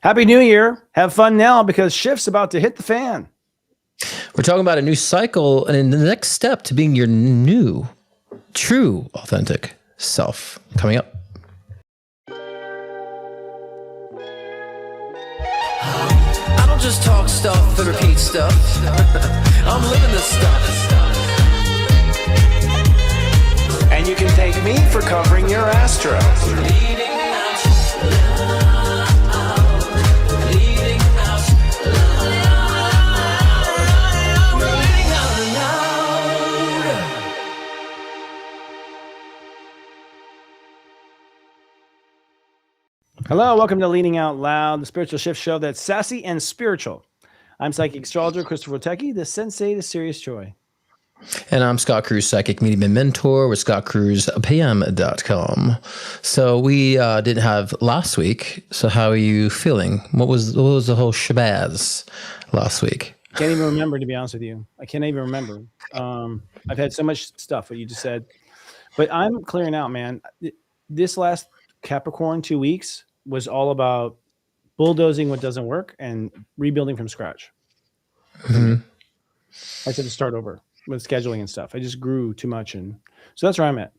Happy New Year. Have fun now because shift's about to hit the fan. We're talking about a new cycle and the next step to being your new, true, authentic self coming up. I don't just talk stuff and repeat stuff. I'm living this stuff. And you can thank me for covering your Astro. Leading out loud. Leading out loud. We're leading out loud. Hello, welcome to Leading Out Loud, the spiritual shift show that's sassy and spiritual. I'm psychic astrologer Christopher Witecki, the sensei to Sirius Joy. And I'm Scott Cruz, psychic medium and mentor with scottcruzpm.com. So we didn't have last week. So how are you feeling? What was the whole shabazz last week? Can't even remember, to be honest with you. I can't even remember. I've had so much stuff, what you just said. But I'm clearing out, man. This last Capricorn 2 weeks was all about bulldozing what doesn't work and rebuilding from scratch. Mm-hmm. I had to start over with scheduling and stuff. I just grew too much, and so that's where I'm at.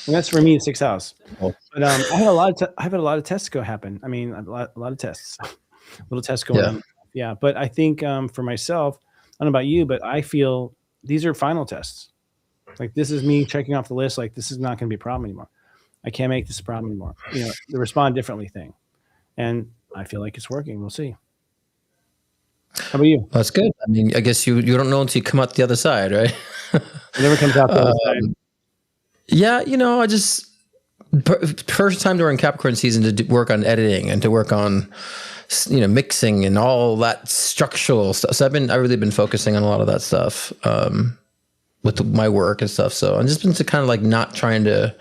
And that's for me, 6th house. But I had a lot of tests go happen. I mean, a lot of tests, little tests going on. Yeah, but I think for myself, I don't know about you, but I feel these are final tests. Like this is me checking off the list. Like this is not going to be a problem anymore. I can't make this a problem anymore. You know, the respond differently thing, and I feel like it's working. We'll see. How about you? That's good. I mean, I guess you don't know until you come out the other side, right? It never comes out the other side. Yeah, you know, I just first time during Capricorn season to work on editing and to work on, you know, mixing and all that structural stuff. So I've really been focusing on a lot of that stuff with my work and stuff. So I've just been kind of like not trying to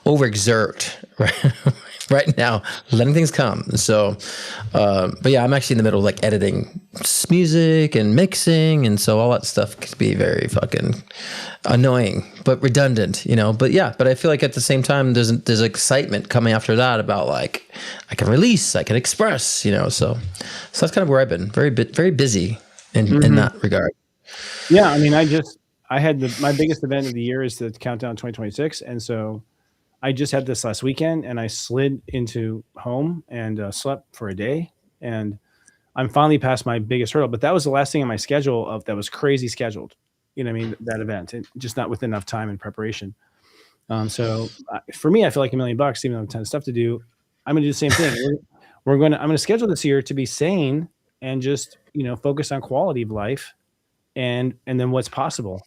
overexert, right? Right now, letting things come. So, but yeah, I'm actually in the middle of like editing music and mixing. And so all that stuff could be very fucking annoying, but redundant, you know, but yeah, but I feel like at the same time, there's excitement coming after that about like, I can release, I can express, you know, so that's kind of where I've been very busy in that regard. Yeah. I mean, I had my biggest event of the year is the countdown 2026. And so I just had this last weekend and I slid into home and slept for a day, and I'm finally past my biggest hurdle, but that was the last thing on my schedule that was crazy scheduled. You know what I mean? That event, and just not with enough time and preparation. So for me, I feel like $1 million, even though I have a ton of stuff to do. I'm going to do the same thing. I'm going to schedule this year to be sane and just, you know, focus on quality of life and then what's possible.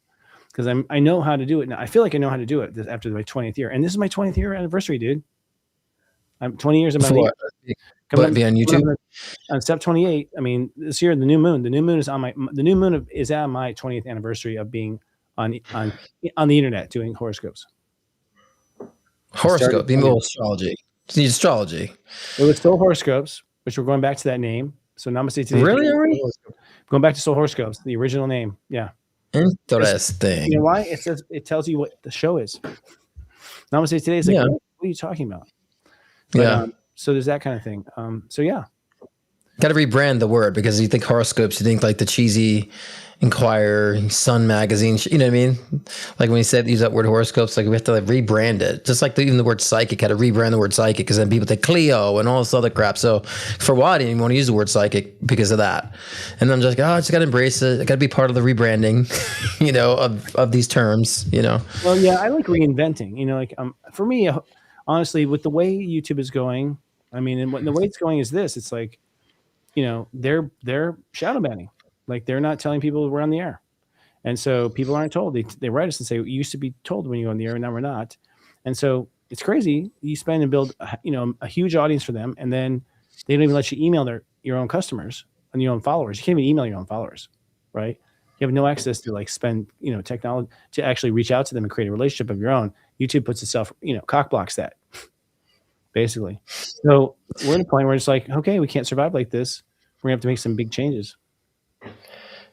Because I know how to do it now. I feel like I know how to do it after my 20th year. And this is my 20th year anniversary, dude. I'm 20 years. Coming be on YouTube? On step 28. I mean, this year, the new moon is at my 20th anniversary of being on the internet doing horoscopes. Horoscope, the astrology. It's the astrology. It was Soul Horoscopes, which we're going back to that name. So Namaste today. Really? Going back to Soul Horoscopes, the original name. Yeah. Interesting. You know why? It tells you what the show is. Namaste today is like, what are you talking about? But, so there's that kind of thing. So yeah. Got to rebrand the word, because you think horoscopes, you think like the cheesy Inquirer, Sun magazine, you know what I mean? Like when you use that word horoscopes, like we have to like rebrand it. Just like even the word psychic, had to rebrand the word psychic, because then people think Cleo and all this other crap. So for a while, I didn't even want to use the word psychic because of that. And I'm just like, I just got to embrace it. I got to be part of the rebranding, you know, of these terms, you know? Well, yeah, I like reinventing, you know, like for me, honestly, with the way YouTube is going, I mean, and the way it's going is this, it's like, you know, they're shadow banning. Like they're not telling people we're on the air. And so people aren't told. They write us and say, you used to be told when you go on the air, and now we're not. And so it's crazy. You spend and build, a huge audience for them. And then they don't even let you email your own customers and your own followers. You can't even email your own followers, right? You have no access to like spend, technology to actually reach out to them and create a relationship of your own. YouTube puts itself, cock blocks that basically. So we're at a point where it's like, okay, we can't survive like this. We're gonna have to make some big changes.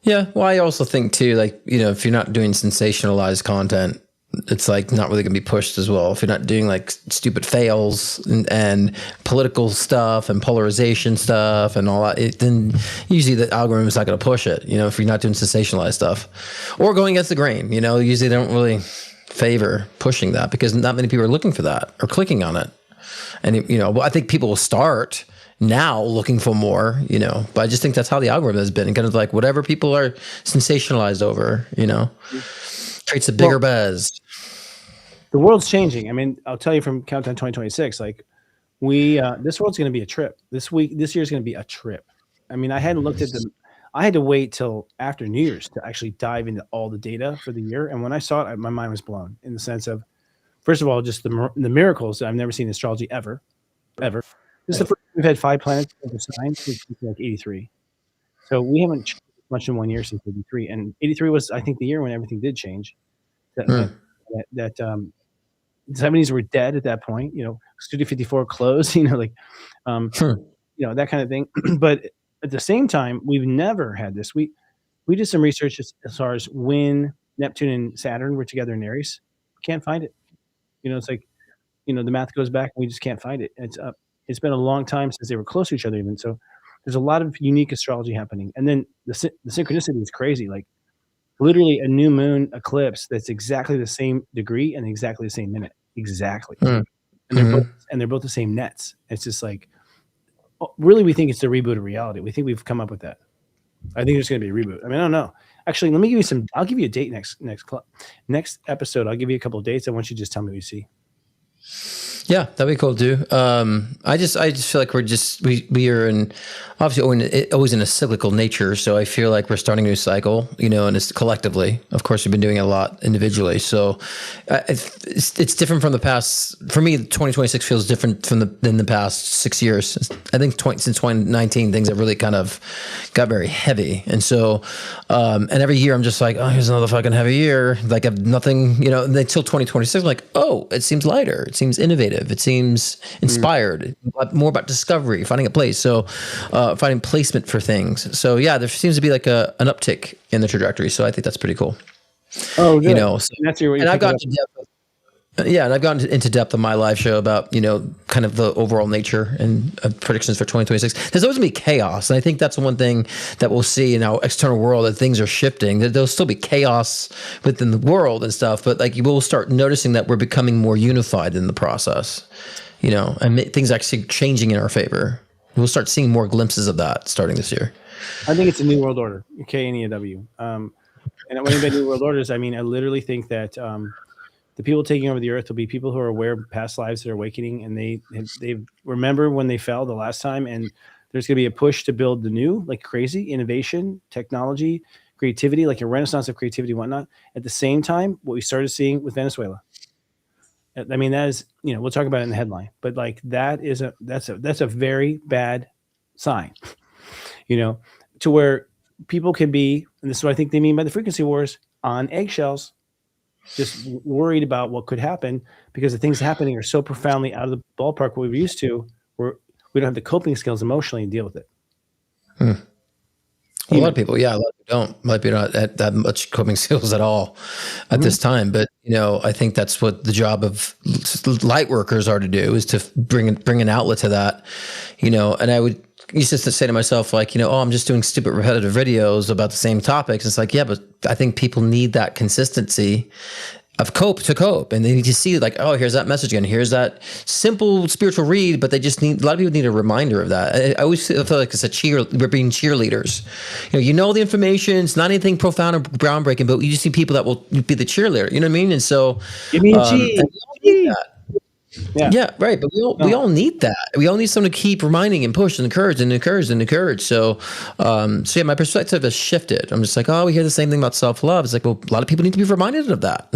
Yeah. Well, I also think too, like, if you're not doing sensationalized content, it's like not really going to be pushed as well. If you're not doing like stupid fails and political stuff and polarization stuff and all that, then usually the algorithm is not going to push it. If you're not doing sensationalized stuff or going against the grain, usually they don't really favor pushing that because not many people are looking for that or clicking on it. And, I think people will start now looking for more, but I just think that's how the algorithm has been, and kind of like whatever people are sensationalized over, creates a bigger buzz. The world's changing. I mean, I'll tell you from Countdown 2026, like this world's going to be a trip. This year's going to be a trip. I mean, I hadn't looked at them. I had to wait till after New Year's to actually dive into all the data for the year. And when I saw it, my mind was blown in the sense of, first of all, just the miracles that I've never seen in astrology ever. This is the first time we've had 5 planets of the sign since like 83. So we haven't changed much in 1 year since 83. And 83 was, I think, the year when everything did change. That the 70s were dead at that point. Studio 54 closed. That kind of thing. But at the same time, we've never had this. We did some research as far as when Neptune and Saturn were together in Aries. Can't find it. It's like, the math goes back and we just can't find it. It's been a long time since they were close to each other even. So there's a lot of unique astrology happening. And then the synchronicity is crazy. Like literally a new moon eclipse that's exactly the same degree and exactly the same minute. Exactly. And they're both the same nets. It's just like, really, we think it's the reboot of reality. We think we've come up with that. I think there's going to be a reboot. I mean, I don't know. Actually, let me give you I'll give you a date next episode. I'll give you a couple of dates. I want you to just tell me what you see. Yeah, that'd be cool too. I just feel like we are in obviously always in a cyclical nature. So I feel like we're starting a new cycle, and it's collectively. Of course, we've been doing it a lot individually. So it's different from the past. For me, 2026 feels different than the past 6 years. I think since 2019, things have really kind of got very heavy. And so, and every year I'm just like, oh, here's another fucking heavy year. Like I've nothing, until 2026, I'm like, oh, it seems lighter. It seems innovative. It seems inspired, more about discovery, finding a place. So, finding placement for things. So yeah, there seems to be like an uptick in the trajectory. So I think that's pretty cool. Oh, good. So, and I've gotten into depth on my live show about, kind of the overall nature and predictions for 2026. There's always going to be chaos. And I think that's one thing that we'll see in our external world, that things are shifting. There'll still be chaos within the world and stuff, but like you will start noticing that we're becoming more unified in the process, and things actually changing in our favor. We'll start seeing more glimpses of that starting this year. I think it's a new world order, KNEW. And when I mean new world orders, I mean, I literally think that the people taking over the earth will be people who are aware of past lives that are awakening, and they remember when they fell the last time, and there's going to be a push to build the new, like crazy innovation, technology, creativity, like a renaissance of creativity and whatnot. At the same time, what we started seeing with Venezuela. I mean, that is, we'll talk about it in the headline, but like that's a very bad sign, to where people can be, and this is what I think they mean by the frequency wars, on eggshells, just worried about what could happen because the things happening are so profoundly out of the ballpark what we're used to, where we don't have the coping skills emotionally to deal with it. A lot of people, a lot of people don't. A lot of people don't have that much coping skills at all at this time. But, I think that's what the job of light workers are to do, is to bring an outlet to that, and I would used to say to myself, like, I'm just doing stupid repetitive videos about the same topics. It's like, yeah, but I think people need that consistency of cope, and they need to see like, oh, here's that message again, here's that simple spiritual read, but they just need, a lot of people need a reminder of that. I always feel like it's we're being cheerleaders. The information, it's not anything profound or groundbreaking, but you just see people that will be the cheerleader, you know what I mean? And so give me a cheese. Yeah, right. But we all need that. We all need someone to keep reminding and push and encourage and encourage and encourage. So yeah, my perspective has shifted. I'm just like, oh, we hear the same thing about self-love. It's like, well, a lot of people need to be reminded of that,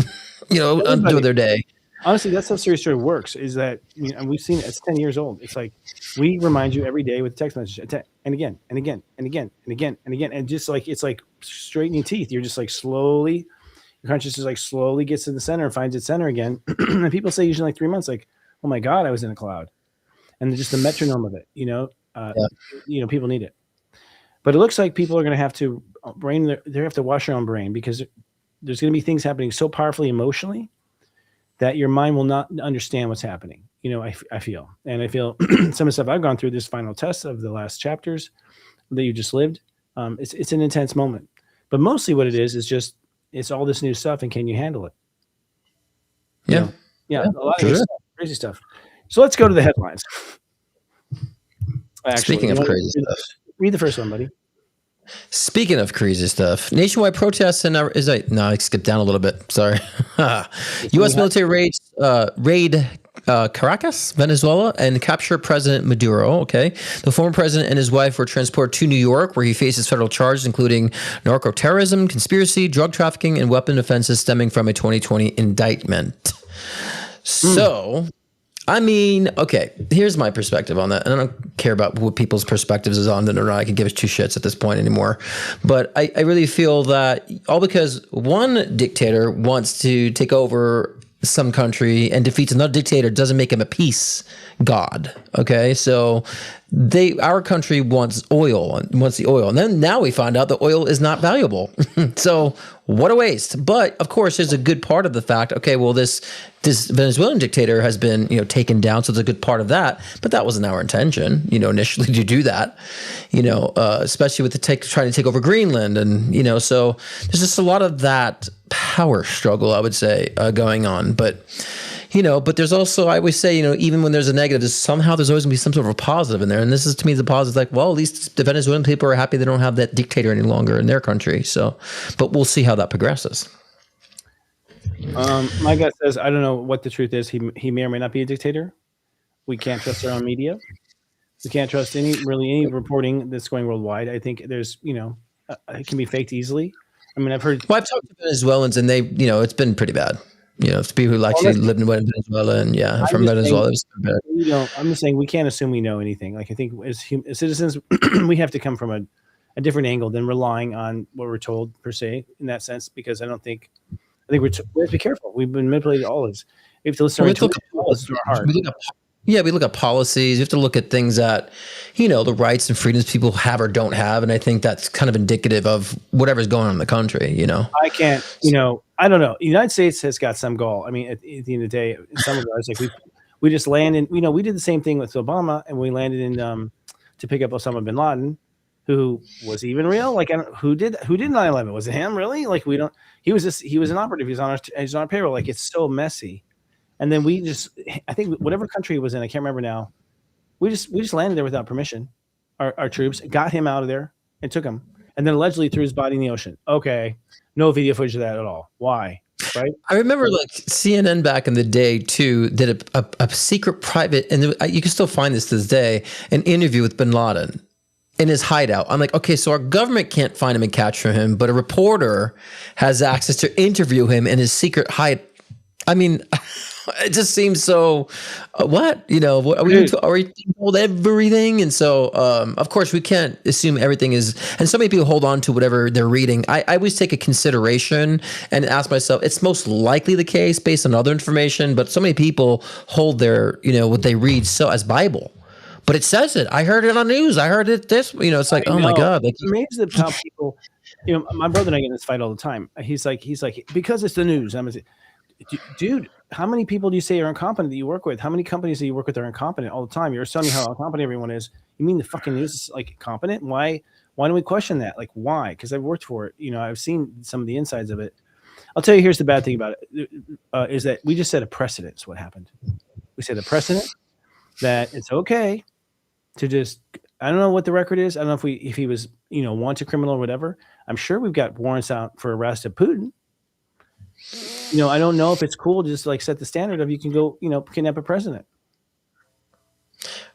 through their day. Honestly, that's how Sirius Joy works, is that, and we've seen it, it's 10 years old. It's like, we remind you every day with a text message, and again, and again, and again, and again, and again. And just like, it's like straightening teeth. You're just like slowly, your consciousness like slowly gets to the center and finds its center again. And people say usually like 3 months, like, oh my God, I was in a cloud. And just the metronome of it, people need it. But it looks like people are going to have to wash their own brain, because there's going to be things happening so powerfully emotionally that your mind will not understand what's happening. I feel some of the stuff I've gone through, this final test of the last chapters that you just lived. It's an intense moment, but mostly what it is just it's all this new stuff, and can you handle it? Yeah. A lot Sure. of new stuff, crazy stuff. So let's go to the headlines. Actually, Speaking of crazy stuff, read the first one, buddy. Speaking of crazy stuff, nationwide protests and I skipped down a little bit. Sorry. U.S. military raid Caracas, Venezuela, and capture President Maduro. Okay, the former president and his wife were transported to New York, where he faces federal charges including narco-terrorism, conspiracy, drug trafficking, and weapon offenses stemming from a 2020 indictment. So, I mean, okay, here's my perspective on that. And I don't care about what people's perspectives is on it or not. I can give two shits at this point anymore. But I really feel that all because one dictator wants to take over some country and defeats another dictator doesn't make him a peace god. Okay, so our country wants oil and wants the oil, and then now we find out that oil is not valuable. So what a waste. But of course, there's a good part of the fact. Okay, well this Venezuelan dictator has been taken down, so it's a good part of that. But that wasn't our intention, initially to do that. Especially with trying to take over Greenland, and so there's just a lot of that power struggle, I would say, going on. But but there's also, I always say, even when there's a negative, there's always going to be some sort of a positive in there. And this is, to me, the positive, like, well, at least the Venezuelan people are happy they don't have that dictator any longer in their country. So, but we'll see how that progresses. My gut says, I don't know what the truth is. He may or may not be a dictator. We can't trust our own media. We can't trust any reporting that's going worldwide. I think there's, it can be faked easily. I mean, I've talked to Venezuelans, and they, it's been pretty bad. People who actually lived in Venezuela, and from Venezuela, it's bad. I'm just saying we can't assume we know anything. Like, I think as citizens, we have to come from a different angle than relying on what we're told per se in that sense. Because I think we have to be careful. We've been manipulated always. We have to listen to our heart. We look at policies. You have to look at things that, the rights and freedoms people have or don't have. And I think that's kind of indicative of whatever's going on in the country, I can't, I don't know. The United States has got some gall. I mean, at the end of the day, some of us, like we just landed, we did the same thing with Obama, and we landed in to pick up Osama bin Laden, who was even real. Like, who did 9/11? Was it him? Really? Like, he was an operative. He's on our payroll. Like, it's so messy. And then I think whatever country he was in, I can't remember now. We just landed there without permission. Our troops got him out of there and took him, and then allegedly threw his body in the ocean. Okay, no video footage of that at all. Why? Right? I remember like CNN back in the day too did a secret private, and you can still find this to this day, an interview with bin Laden in his hideout. I'm like, okay, so our government can't find him and capture him, but a reporter has access to interview him in his secret hide. I mean, it just seems so. What are we told everything? And so, of course, we can't assume everything is. And so many people hold on to whatever they're reading. I always take a consideration and ask myself, it's most likely the case based on other information. But so many people hold their, what they read so as Bible. But it says it. I heard it on news. I heard it this. It's like, oh my God! Like, it's amazing how people. My brother and I get in this fight all the time. He's like, because it's the news. I'm like, dude, how many people do you say are incompetent that you work with? How many companies do you work with are incompetent all the time? You're telling me how incompetent everyone is. You mean the fucking news is like competent? Why don't we question that? Like, why? Because I've worked for it. I've seen some of the insides of it. I'll tell you, here's the bad thing about it, is that we just set a precedent. Is what happened. We set a precedent that it's okay to just, I don't know what the record is. I don't know if he was, wanted criminal or whatever. I'm sure we've got warrants out for arrest of Putin. I don't know if it's cool to just like set the standard of you can go, kidnap a president.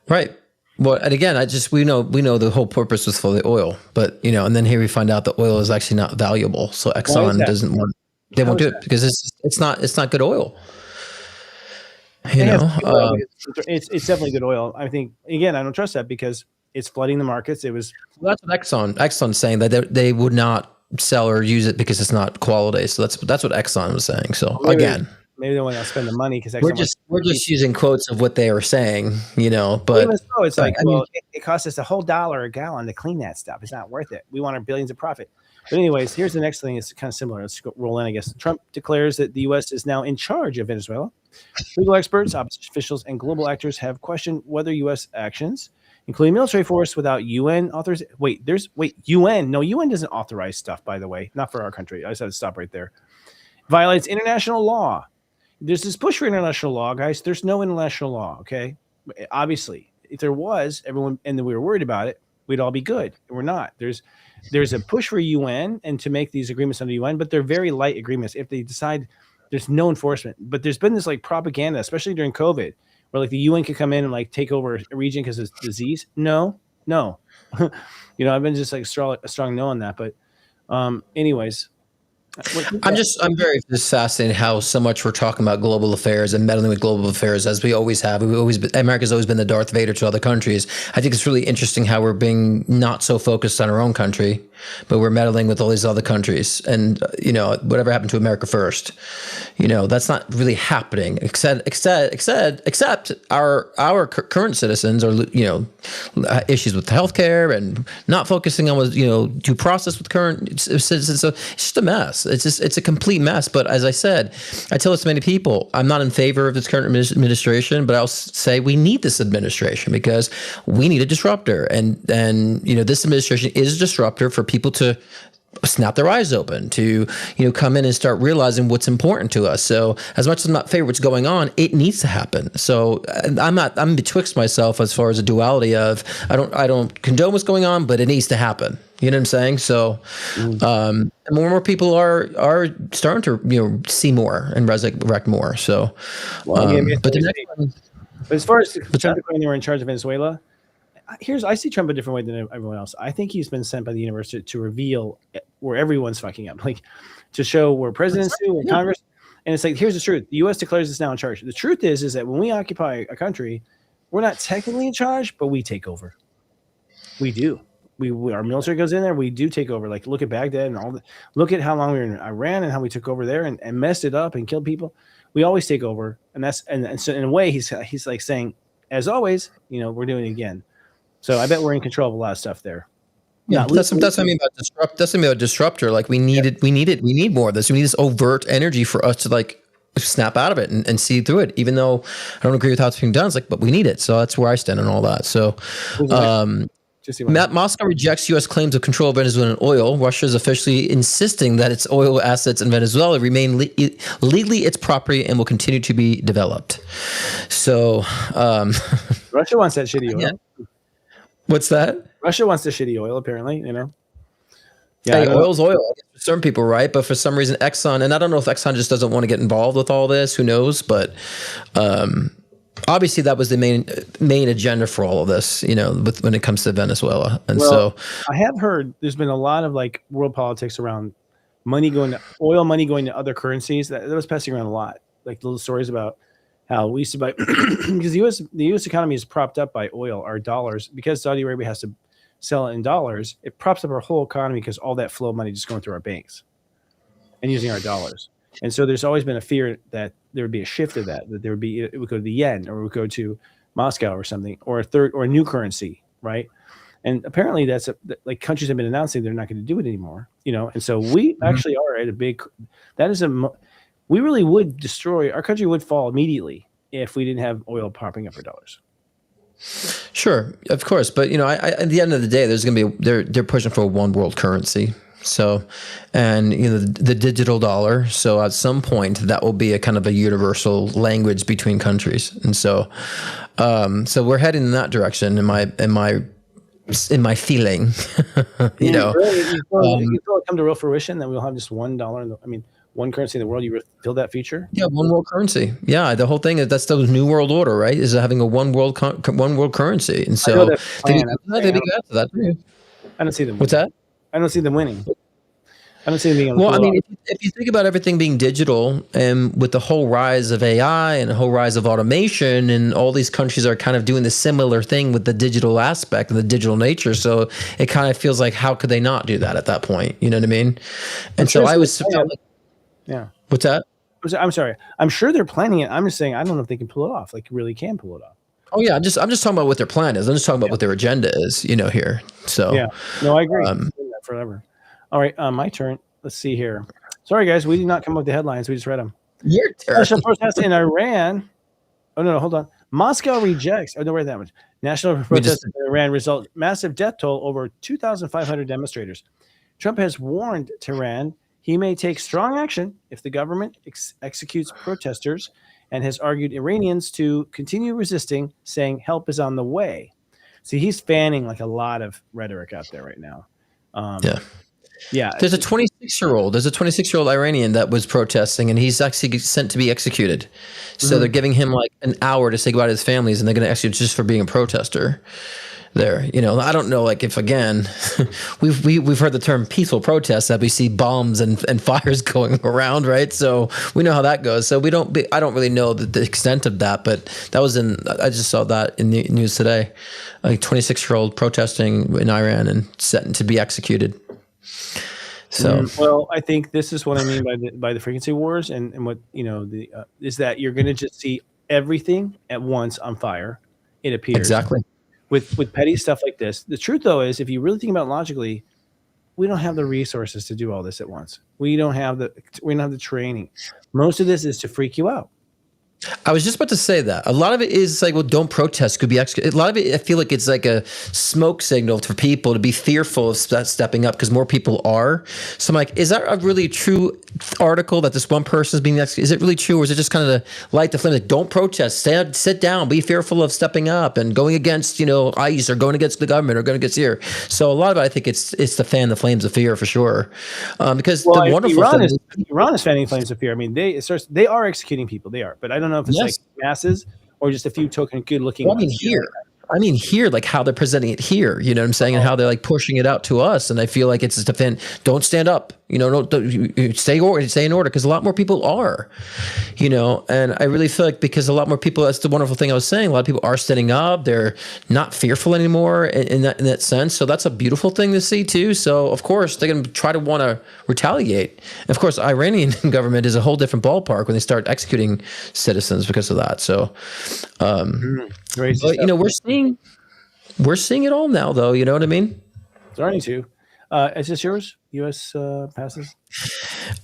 Right. Well, and again, we know the whole purpose was for the oil, but and then here we find out that oil is actually not valuable. So Exxon won't do it because it's not good oil. It's definitely good oil. I think, again, I don't trust that because it's flooding the markets. That's what Exxon's saying, that they would not sell or use it because it's not quality. So that's what Exxon was saying. So maybe they want to spend the money because we're just using quotes of what they were saying, but it's like, it costs us $1 a gallon to clean that stuff. It's not worth it. We want our billions of profit. But anyways, here's the next thing. It's kind of similar. Let's roll in, I guess. Trump declares that the U.S. is now in charge of Venezuela. Legal experts, opposition officials, and global actors have questioned whether U.S. actions, including military force without UN authorization. UN. No, UN doesn't authorize stuff, by the way. Not for our country. I just had to stop right there. Violates international law. There's this push for international law, guys. There's no international law, okay? Obviously, if there was, everyone, and we were worried about it, we'd all be good. And we're not. There's a push for UN and to make these agreements under UN, but they're very light agreements. If they decide there's no enforcement, but there's been this like propaganda, especially during COVID, where like the UN could come in and like take over a region because of disease. No. I've been just like a strong no on that. But anyways, I'm very just fascinated how so much we're talking about global affairs and meddling with global affairs, as we always have. America's always been the Darth Vader to other countries. I think it's really interesting how we're being not so focused on our own country, but we're meddling with all these other countries. And whatever happened to America first, that's not really happening. Except our current citizens are issues with healthcare and not focusing on due process with current citizens. So it's just a mess. It's a complete mess. But as I said, I tell this to many people, I'm not in favor of this current administration, but I'll say we need this administration because we need a disruptor. And this administration is a disruptor for people to snap their eyes open, to come in and start realizing what's important to us. So as much as I'm not in favor of what's going on, it needs to happen. So I'm betwixt myself as far as a duality of I don't condone what's going on, but it needs to happen. You know what I'm saying? So more and more people are starting to see more and resurrect more. So but the next one, but as far as Trump declaring they were in charge of Venezuela, I see Trump a different way than everyone else. I think he's been sent by the universe to reveal where everyone's fucking up, like to show where presidents do and Congress. And it's like, here's the truth. The U.S. declares it's now in charge. The truth is that when we occupy a country, we're not technically in charge, but we take over. We do. Our military goes in there. We do take over. Like look at Baghdad and all. Look at how long we were in Iran and how we took over there and messed it up and killed people. We always take over, and so in a way he's like saying, as always, we're doing it again. So I bet we're in control of a lot of stuff there. Yeah, that's what I mean about disrupt. That's what I mean about disruptor. Like we need it. We need more of this. We need this overt energy for us to like snap out of it and see through it. Even though I don't agree with how it's being done, it's like, but we need it. So that's where I stand on all that. So, Moscow rejects U.S. claims of control of Venezuelan oil. Russia is officially insisting that its oil assets in Venezuela remain legally its property and will continue to be developed. So, Russia wants that shitty oil. Yeah. What's that? Russia wants the shitty oil, apparently, Yeah, hey, oil's oil for some people, right? But for some reason, Exxon, and I don't know if Exxon just doesn't want to get involved with all this. Who knows? But obviously, that was the main agenda for all of this, when it comes to Venezuela. And so, I have heard there's been a lot of like world politics around money going to other currencies. That was passing around a lot, like little stories about how we used to buy because the U.S. economy is propped up by oil, our dollars, because Saudi Arabia has to sell it in dollars. It props up our whole economy because all that flow of money just going through our banks and using our dollars. And so there's always been a fear that there would be a shift of that it would go to the yen or it would go to Moscow or something, or a new currency, right? And apparently like countries have been announcing they're not going to do it anymore, And so we actually are at we really would destroy our country, would fall immediately if we didn't have oil propping up our dollars. Sure, of course, but at the end of the day, there's going to be they're pushing for a one world currency. So, and the digital dollar. So at some point, that will be a kind of a universal language between countries, and so we're heading in that direction. In my feeling, you feel it come to real fruition that we'll have just $1. One currency in the world. You feel that future? Yeah, one world currency. Yeah, the whole thing is that's the new world order, right? Is having a one world currency, and so they be glad for that too. I don't see them. What's that? I don't see them winning. I don't see them being. Well, if you think about everything being digital, and with the whole rise of AI and the whole rise of automation, and all these countries are kind of doing the similar thing with the digital aspect and the digital nature. So it kind of feels like, how could they not do that at that point? You know what I mean? And so I was. Yeah. What's that? I'm sorry. I'm sure they're planning it. I'm just saying I don't know if they can pull it off. Like really can pull it off. Oh yeah, I'm just talking about what their plan is. I'm just talking about what their agenda is. Here. So yeah. No, I agree. That forever. All right, my turn. Let's see here. Sorry, guys, we did not come up with the headlines. We just read them. Your turn. National protests in Iran. Oh no, hold on. Moscow rejects. Oh no, wait, that much. National protests in Iran result massive death toll over 2,500 demonstrators. Trump has warned Tehran he may take strong action if the government executes protesters, and has argued Iranians to continue resisting, saying help is on the way. See, he's fanning like a lot of rhetoric out there right now. Yeah. There's a 26-year-old Iranian that was protesting, and he's actually sent to be executed. So they're giving him like an hour to say goodbye to his families, and they're going to execute just for being a protester. There, I don't know, like if again, we've heard the term peaceful protests, that we see bombs and fires going around, right? So we know how that goes. So I don't really know the extent of that, but I just saw that in the news today, a 26-year-old protesting in Iran and set to be executed. So well, I think this is what I mean by the frequency wars, and what is that you're going to just see everything at once on fire. It appears exactly. With petty stuff like this. The truth, though, is if you really think about it logically, we don't have the resources to do all this at once. We don't have the training. Most of this is to freak you out. I was just about to say that. A lot of it is like, well, don't protest, could be executed. A lot of it, I feel like it's like a smoke signal for people to be fearful of stepping up because more people are. So I'm like, is that a really true article that this one person is being executed? Is it really true, or is it just kind of to light the flame? Like, don't protest, sit down, be fearful of stepping up and going against, ICE or going against the government or going against here. So a lot of it, I think it's to fan the flames of fear for sure. Because the wonderful Iran is fanning flames of fear. I mean, they are executing people. They are, but I don't know if it's like masses or just a few token good looking. Well, I mean here, like how they're presenting it here, you know what I'm saying, and how they're like pushing it out to us. And I feel like it's to defend. Don't stand up, don't stay in order, because a lot more people are, and I really feel like because a lot more people. That's the wonderful thing I was saying. A lot of people are standing up. They're not fearful anymore in that sense. So that's a beautiful thing to see too. So of course they're going to try to want to retaliate. And of course, Iranian government is a whole different ballpark when they start executing citizens because of that. So, we're seeing it all now, though. You know what I mean? Starting to. Is this yours? U.S. passes?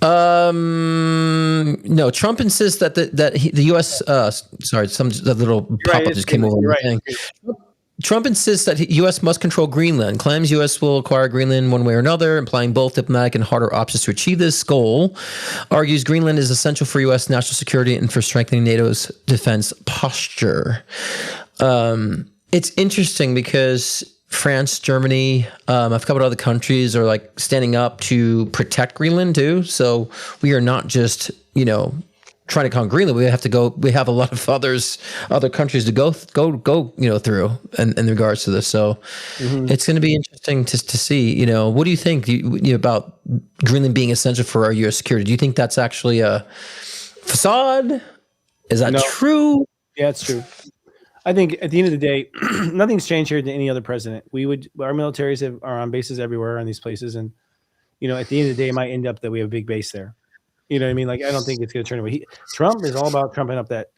No. Trump insists that the U.S. Sorry, the little pop-up just came over. Right. Trump insists that U.S. must control Greenland, claims U.S. will acquire Greenland one way or another, implying both diplomatic and harder options to achieve this goal, argues Greenland is essential for U.S. national security and for strengthening NATO's defense posture. It's interesting because France, Germany, a couple of other countries are like standing up to protect Greenland too. So we are not just, trying to conquer Greenland. We have a lot of other countries to go through in regards to this. So it's going to be interesting to see, what do you think about Greenland being essential for our U.S. security? Do you think that's actually a facade? Is that true? Yeah, it's true. I think at the end of the day, nothing's changed here to any other president. Our militaries are on bases everywhere on these places. And, at the end of the day, it might end up that we have a big base there. You know what I mean? Like, I don't think it's going to turn away. Trump is all about trumping up that,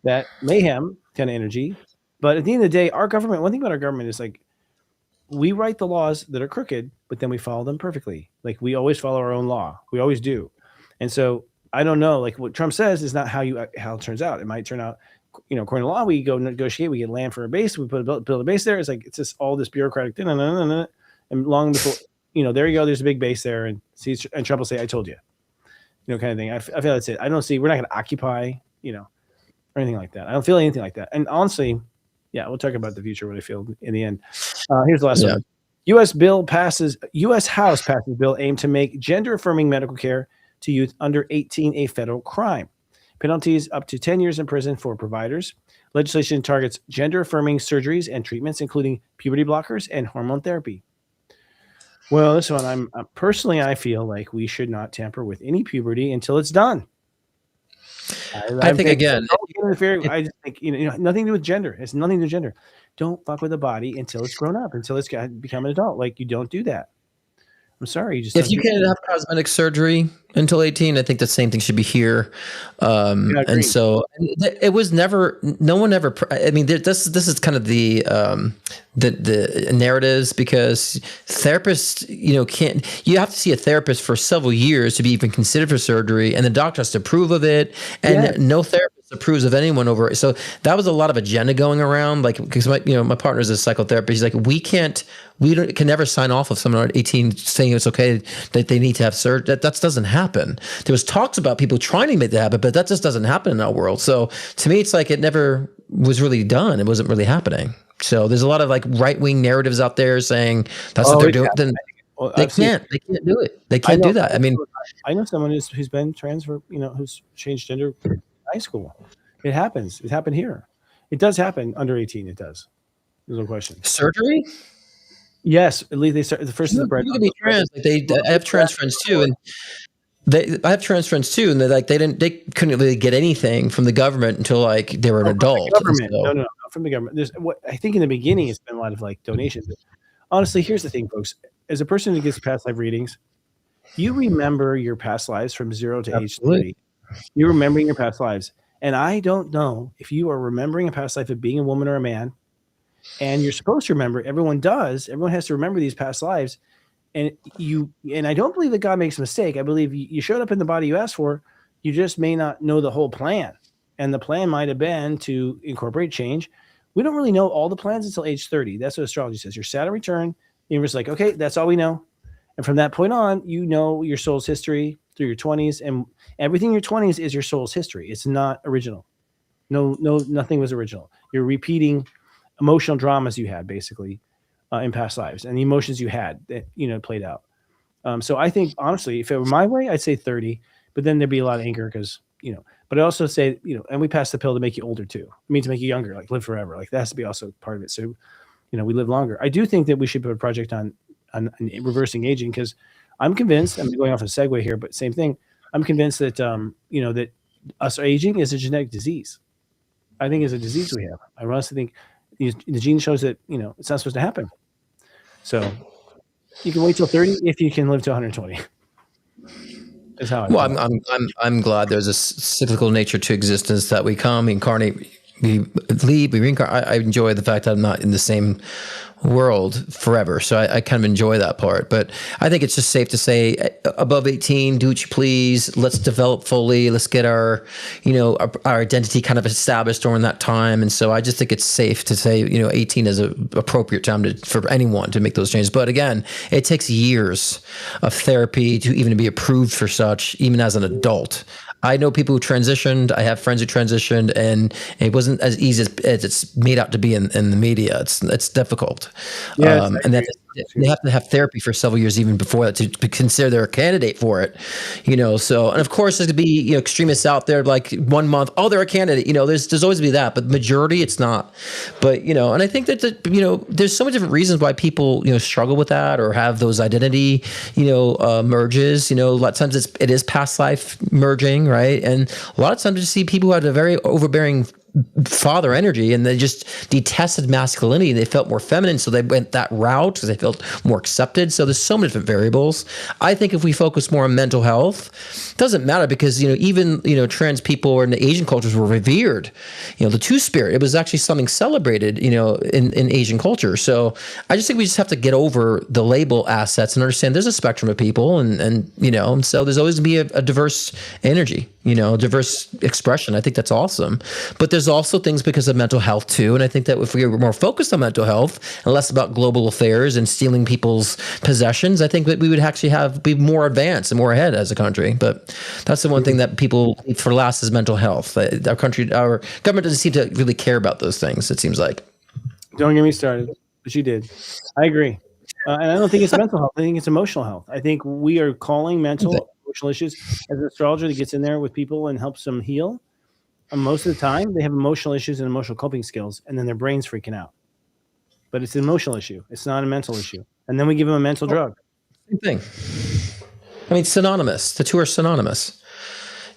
that mayhem kind of energy. But at the end of the day, our government, one thing about our government is like, we write the laws that are crooked, but then we follow them perfectly. Like, we always follow our own law. We always do. And so I don't know, like what Trump says is not how it turns out. It might turn out, according to law, we go negotiate, we get land for a base, we build a base there. It's like, it's just all this bureaucratic thing. And long before, there you go, there's a big base there. And Trump will say, I told you. Kind of thing. I feel that's it. I don't see, we're not going to occupy, or anything like that. I don't feel anything like that. And honestly, yeah, we'll talk about the future, what I feel in the end. Here's the last one. U.S. House passes bill aimed to make gender-affirming medical care to youth under 18 a federal crime. Penalties up to 10 years in prison for providers. Legislation targets gender-affirming surgeries and treatments, including puberty blockers and hormone therapy. Well, this one, I feel like we should not tamper with any puberty until it's done. I think again, I just think nothing to do with gender. It's nothing to do with gender. Don't fuck with the body until it's grown up, until it's become an adult. Like, you don't do that. I'm sorry, you just If you can have cosmetic surgery until 18, I think the same thing should be here. Yeah, And so it was never, no one ever, I mean, this is kind of the narratives, because therapists, you have to see a therapist for several years to be even considered for surgery, and the doctor has to approve of it, and no therapist approves of anyone over it. So that was a lot of agenda going around, like, because my partner is a psychotherapist. He's like, we can never sign off of someone at 18 saying it's okay that they need to have surgery. That doesn't happen. There was talks about people trying to make that happen, but that just doesn't happen in our world. So to me, it's like it never was really done. It wasn't really happening. So there's a lot of like right-wing narratives out there saying that's what they're doing. Then they can't do it. They can't do that. I mean, I know someone who's been trans for, who's changed gender in high school. It happens. It happened here. It does happen under 18. It does. There's no question. Surgery? Yes, at least they start the first. People can be trans. Like I have trans friends too, and I have trans friends too, and they couldn't really get anything from the government until like they were an adult. Government. No, not from the government. There's what I think in the beginning it's been a lot of like donations. Honestly, here's the thing, folks. As a person who gets past life readings, you remember your past lives from 0 to age 30. You're remembering your past lives. And I don't know if you are remembering a past life of being a woman or a man. And you're supposed to remember, everyone does. Everyone has to remember these past lives. And I don't believe that God makes a mistake. I believe you showed up in the body you asked for. You just may not know the whole plan. And the plan might have been to incorporate change. We don't really know all the plans until age 30. That's what astrology says. Your Saturn return, the universe is like, okay, that's all we know. And from that point on, you know your soul's history through your 20s. And everything in your 20s is your soul's history. It's not original. No, nothing was original. You're repeating emotional dramas you had basically in past lives, and the emotions you had that played out. So I think honestly, if it were my way, I'd say 30, but then there'd be a lot of anger because But I also say and we pass the pill to make you older too. I mean, to make you younger, like live forever. Like that has to be also part of it. So we live longer. I do think that we should put a project on reversing aging, because I'm convinced. I'm going off a segue here, but same thing. I'm convinced that that us aging is a genetic disease. I think it's a disease we have. I honestly think the gene shows that it's not supposed to happen. So you can wait till 30 if you can live to 120. Is how I well, I'm glad there's a cyclical nature to existence, that we come, incarnate, we leave, we reincarnate. I enjoy the fact that I'm not in the same world forever. So I kind of enjoy that part. But I think it's just safe to say above 18, do what you please. Let's develop fully. Let's get our identity kind of established during that time. And so I just think it's safe to say, 18 is an appropriate time for anyone to make those changes. But again, it takes years of therapy to even be approved for such, even as an adult. I know people who transitioned. I have friends who transitioned, and it wasn't as easy as it's made out to be in the media. It's difficult. Yeah, and that they have to have therapy for several years even before that to consider they're a candidate for it. So, and of course there's gonna be extremists out there like 1 month, oh, they're a candidate. There's always be that, but the majority it's not. But and I think that there's so many different reasons why people struggle with that or have those identity merges. A lot of times it is past life merging, right? And a lot of times you see people who had a very overbearing father energy, and they just detested masculinity, and they felt more feminine, so they went that route because they felt more accepted. So there's so many different variables. I think if we focus more on mental health, it doesn't matter, because even trans people or in the Asian cultures were revered. The two-spirit, it was actually something celebrated in Asian culture. So I just think we just have to get over the label assets and understand there's a spectrum of people, and so there's always going to be a diverse energy, diverse expression. I think that's awesome. But there's also things because of mental health too. And I think that if we were more focused on mental health and less about global affairs and stealing people's possessions, I think that we would actually be more advanced and more ahead as a country. But that's the one thing that people leave for last is mental health. Our government doesn't seem to really care about those things, it seems like. Don't get me started, but you did. I agree. And I don't think it's mental health. I think it's emotional health. I think we are calling emotional issues as an astrologer that gets in there with people and helps them heal. And most of the time, they have emotional issues and emotional coping skills, and then their brain's freaking out. But it's an emotional issue. It's not a mental issue. And then we give them a mental drug. Same thing. I mean, synonymous. The two are synonymous.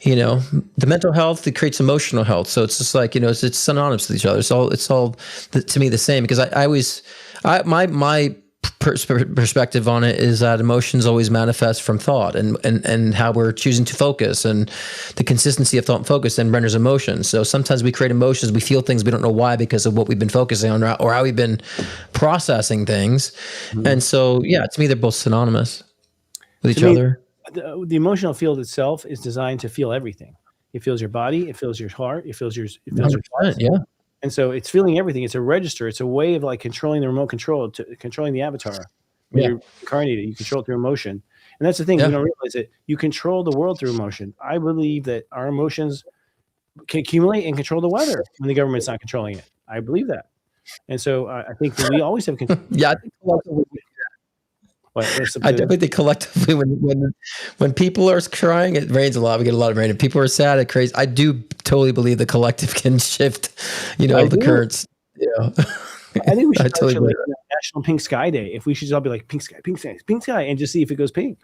The mental health, it creates emotional health. So it's just like, it's synonymous with each other. It's all to me the same, because my perspective on it is that emotions always manifest from thought, and how we're choosing to focus, and the consistency of thought and focus then renders emotions. So sometimes we create emotions, we feel things we don't know why because of what we've been focusing on or how we've been processing things. And so, yeah, to me, they're both synonymous with each other. The emotional field itself is designed to feel everything. It feels your body, it feels your heart, it feels your thoughts. Yeah. And so it's feeling everything. It's a register. It's a way of like controlling the remote control, to controlling the avatar. When you're incarnated, you control it through emotion. And that's the thing. You don't realize it. You control the world through emotion. I believe that our emotions can accumulate and control the weather when the government's not controlling it. I believe that. And so I think that we always have control. Yeah, I think collectively, I definitely think collectively when people are crying, it rains a lot. We get a lot of rain. If people are sad, it crazy. I do totally believe the collective can shift, the currents. Yeah. I think we should totally like National Pink Sky Day. If we should all be like pink sky, pink sky, pink sky, and just see if it goes pink.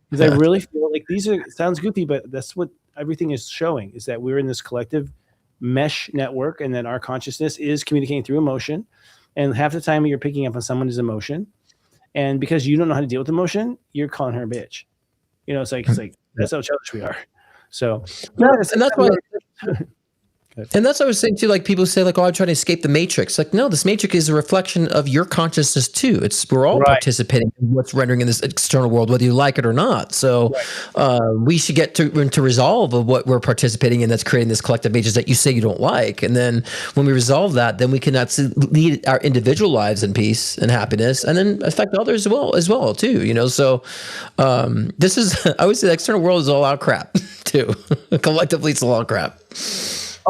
Because I really feel like it sounds goofy, but that's what everything is showing, is that we're in this collective mesh network, and that our consciousness is communicating through emotion. And half the time you're picking up on someone's emotion. And because you don't know how to deal with emotion, you're calling her a bitch. It's like that's how childish we are. So and that's why. And that's what I was saying too. Like people say, like, "Oh, I'm trying to escape the matrix." Like, no, this matrix is a reflection of your consciousness too. We're all participating in what's rendering in this external world, whether you like it or not. So, we should get to resolve of what we're participating in that's creating this collective matrix that you say you don't like. And then when we resolve that, then we can lead our individual lives in peace and happiness, and then affect others as well too. So, this is I would say the external world is all out crap too. Collectively, it's all out crap.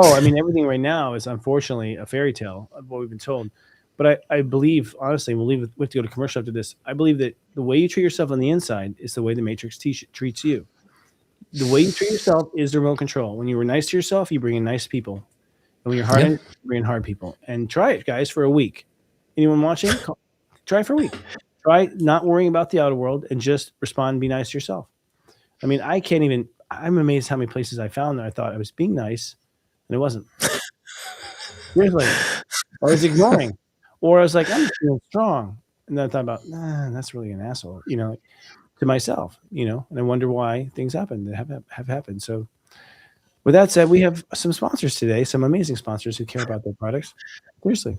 Oh, I mean, everything right now is unfortunately a fairy tale of what we've been told. But I believe, honestly, we have to go to commercial after this. I believe that the way you treat yourself on the inside is the way the Matrix treats you. The way you treat yourself is the remote control. When you were nice to yourself, you bring in nice people. And when you're hard, you bring in hard people. And try it, guys, for a week. Anyone watching? Try it for a week. Try not worrying about the outer world and just respond and be nice to yourself. I mean, I'm amazed how many places I found that I thought I was being nice. And it wasn't. Seriously. Or I was ignoring. Or I was like, I'm feeling strong. And then I thought about, that's really an asshole, to myself, and I wonder why things happen that have happened. So with that said, we have some sponsors today, some amazing sponsors who care about their products. Seriously.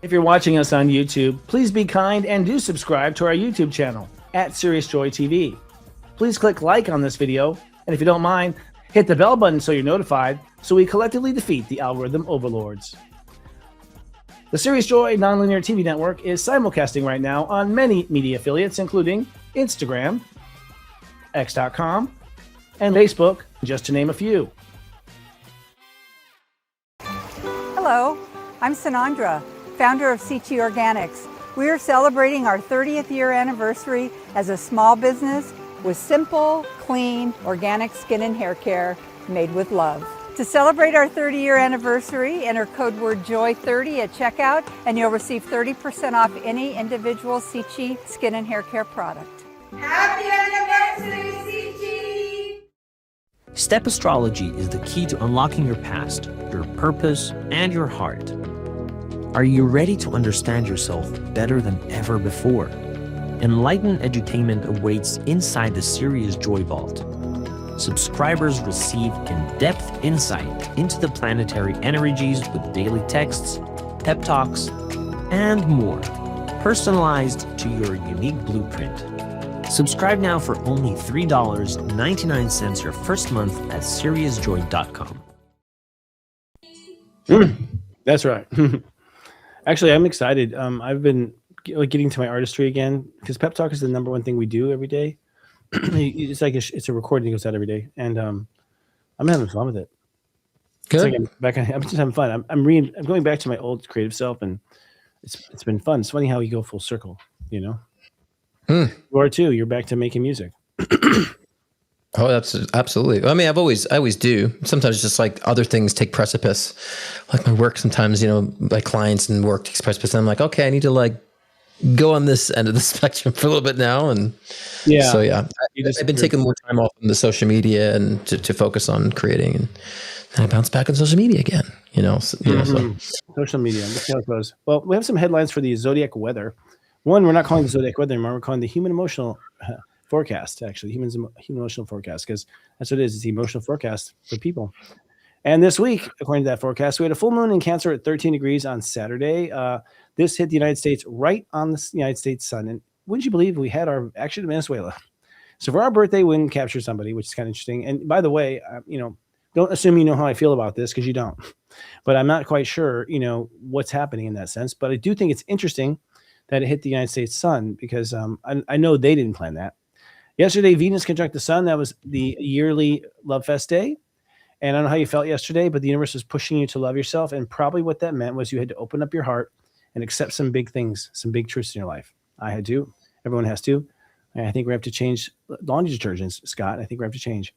If you're watching us on YouTube, please be kind and do subscribe to our YouTube channel at Sirius Joy TV. Please click like on this video. And if you don't mind, hit the bell button so you're notified, so we collectively defeat the algorithm overlords. The Sirius Joy Nonlinear TV Network is simulcasting right now on many media affiliates, including Instagram, X.com, and Facebook, just to name a few. Hello, I'm Sanandra, founder of Sichi Organics. We are celebrating our 30th year anniversary as a small business with simple, clean, organic skin and hair care made with love. To celebrate our 30-year anniversary, enter code word JOY30 at checkout and you'll receive 30% off any individual Sichi skin and hair care product. Happy anniversary, Sichi! Step Astrology is the key to unlocking your past, your purpose, and your heart. Are you ready to understand yourself better than ever before? Enlightened edutainment awaits inside the Sirius Joy Vault. Subscribers receive in-depth insight into the planetary energies with daily texts, pep talks, and more, personalized to your unique blueprint. Subscribe now for only $3.99 your first month at SiriusJoy.com. That's right. Actually, I'm excited. I've been getting to my artistry again, because Pep Talk is the number one thing we do every day. It's like it's a recording that goes out every day, and I'm having fun with it. Good. I'm just having fun. I'm going back to my old creative self, and it's been fun. It's funny how you go full circle, You are too. You're back to making music. Oh, that's absolutely. I mean, I always do. Sometimes just like other things take precedence, like my work. Sometimes, my clients and work takes precedence. And I'm like, okay, I need to like go on this end of the spectrum for a little bit now. And so, I've been taking more time off from the social media and to focus on creating, and then I bounce back on social media again, So. Social media. Let's see how it goes. Well, we have some headlines for the zodiac weather. One, we're not calling the zodiac weather anymore. We're calling the human emotional forecast, actually, human emotional forecast, because that's what it is. It's the emotional forecast for people. And this week, according to that forecast, we had a full moon in Cancer at 13 degrees on Saturday. This hit the United States right on the United States sun. And wouldn't you believe we had our action in Venezuela? So for our birthday, we didn't capture somebody, which is kind of interesting. And by the way, don't assume you know how I feel about this, because you don't. But I'm not quite sure, what's happening in that sense. But I do think it's interesting that it hit the United States sun, because I know they didn't plan that. Yesterday, Venus conjunct the sun. That was the yearly Love Fest day. And I don't know how you felt yesterday, but the universe was pushing you to love yourself. And probably what that meant was you had to open up your heart and accept some big things, some big truths in your life. I had to. Everyone has to. And I think we have to change laundry detergents, Scott. I think we have to change.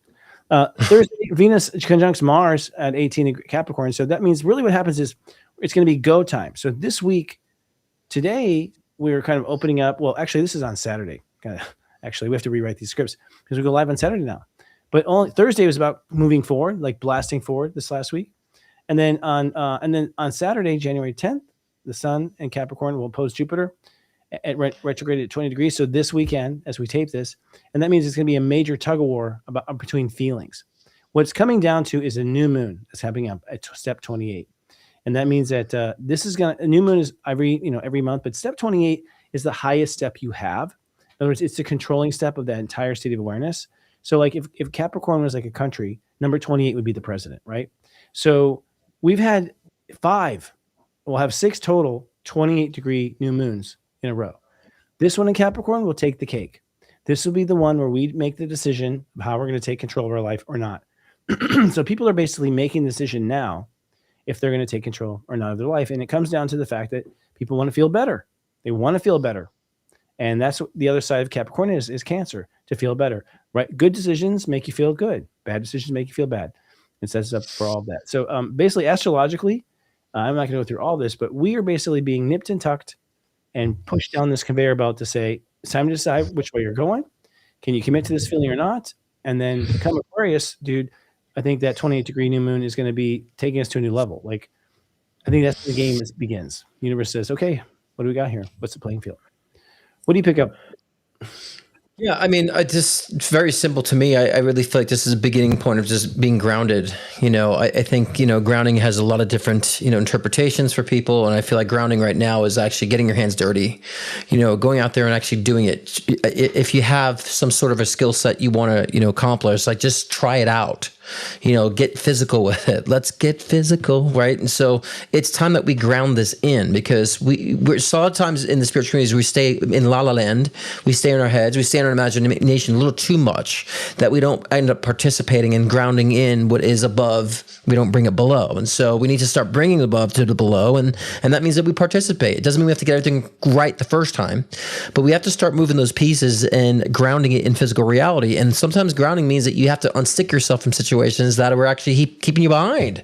Thursday, Venus conjuncts Mars at 18 Capricorn. So that means really what happens is it's going to be go time. So this week, today, we're kind of opening up. Well, actually, this is on Saturday. Actually, we have to rewrite these scripts because we go live on Saturday now. But only Thursday was about moving forward, like blasting forward this last week. And then on Saturday, January 10th, the sun and Capricorn will oppose Jupiter at retrograde at 20 degrees. So this weekend, as we tape this, and that means it's going to be a major tug of war between feelings. What's coming down to is a new moon that's happening up at step 28. And that means that this is a new moon is every month, but step 28 is the highest step you have. In other words, it's the controlling step of that entire state of awareness. So like if Capricorn was like a country, number 28 would be the president, right? So we've had 5, we'll have 6 total 28-degree new moons in a row. This one in Capricorn will take the cake. This will be the one where we make the decision of how we're going to take control of our life or not. So people are basically making the decision now if they're going to take control or not of their life. And it comes down to the fact that people want to feel better. They want to feel better. And that's what the other side of Capricorn is Cancer, to feel better, right? Good decisions make you feel good. Bad decisions make you feel bad. It sets up for all of that. So basically, astrologically, I'm not going to go through all this, but we are basically being nipped and tucked and pushed down this conveyor belt to say, it's time to decide which way you're going. Can you commit to this feeling or not? And then come Aquarius, dude, I think that 28-degree new moon is going to be taking us to a new level. Like, I think that's the game begins. The universe says, okay, what do we got here? What's the playing field? What do you pick up? Yeah, I mean, it's very simple to me. I really feel like this is a beginning point of just being grounded. I think, grounding has a lot of different, interpretations for people. And I feel like grounding right now is actually getting your hands dirty, going out there and actually doing it. If you have some sort of a skill set you want to, accomplish, like just try it out. Get physical with it. Let's get physical, right? And so it's time that we ground this in, because we're so a lot of times in the spiritual communities, we stay in la la land, we stay in our heads, we stay in our imagination a little too much, that we don't end up participating and grounding in what is above. We don't bring it below. And so we need to start bringing above to the below. And that means that we participate. It doesn't mean we have to get everything right the first time, but we have to start moving those pieces and grounding it in physical reality. And sometimes grounding means that you have to unstick yourself from situations that are actually keeping you behind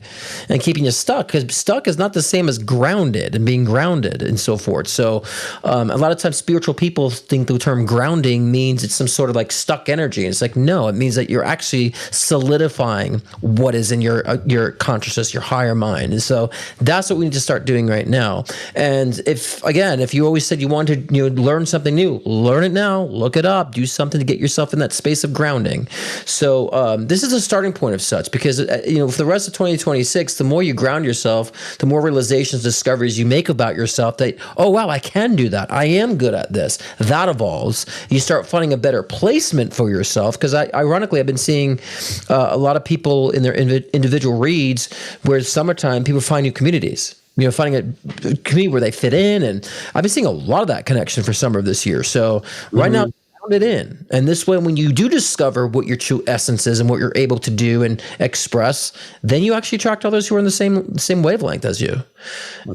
and keeping you stuck, because stuck is not the same as grounded and being grounded and so forth. So a lot of times spiritual people think the term grounding means it's some sort of like stuck energy. And it's like, no, it means that you're actually solidifying what is in your consciousness, your higher mind. And so that's what we need to start doing right now. And if you always said you wanted to learn something new, learn it now, look it up, do something to get yourself in that space of grounding. So this is a starting point of such, because for the rest of 2026, the more you ground yourself, the more realizations, discoveries you make about yourself that, oh wow, I can do that, I am good at this. That evolves. You start finding a better placement for yourself, because ironically, I've been seeing a lot of people in their individual reads where summertime people find new communities. Finding a community where they fit in, and I've been seeing a lot of that connection for summer of this year. So right now, it in. And this way, when you do discover what your true essence is and what you're able to do and express, then you actually attract others who are in the same wavelength as you.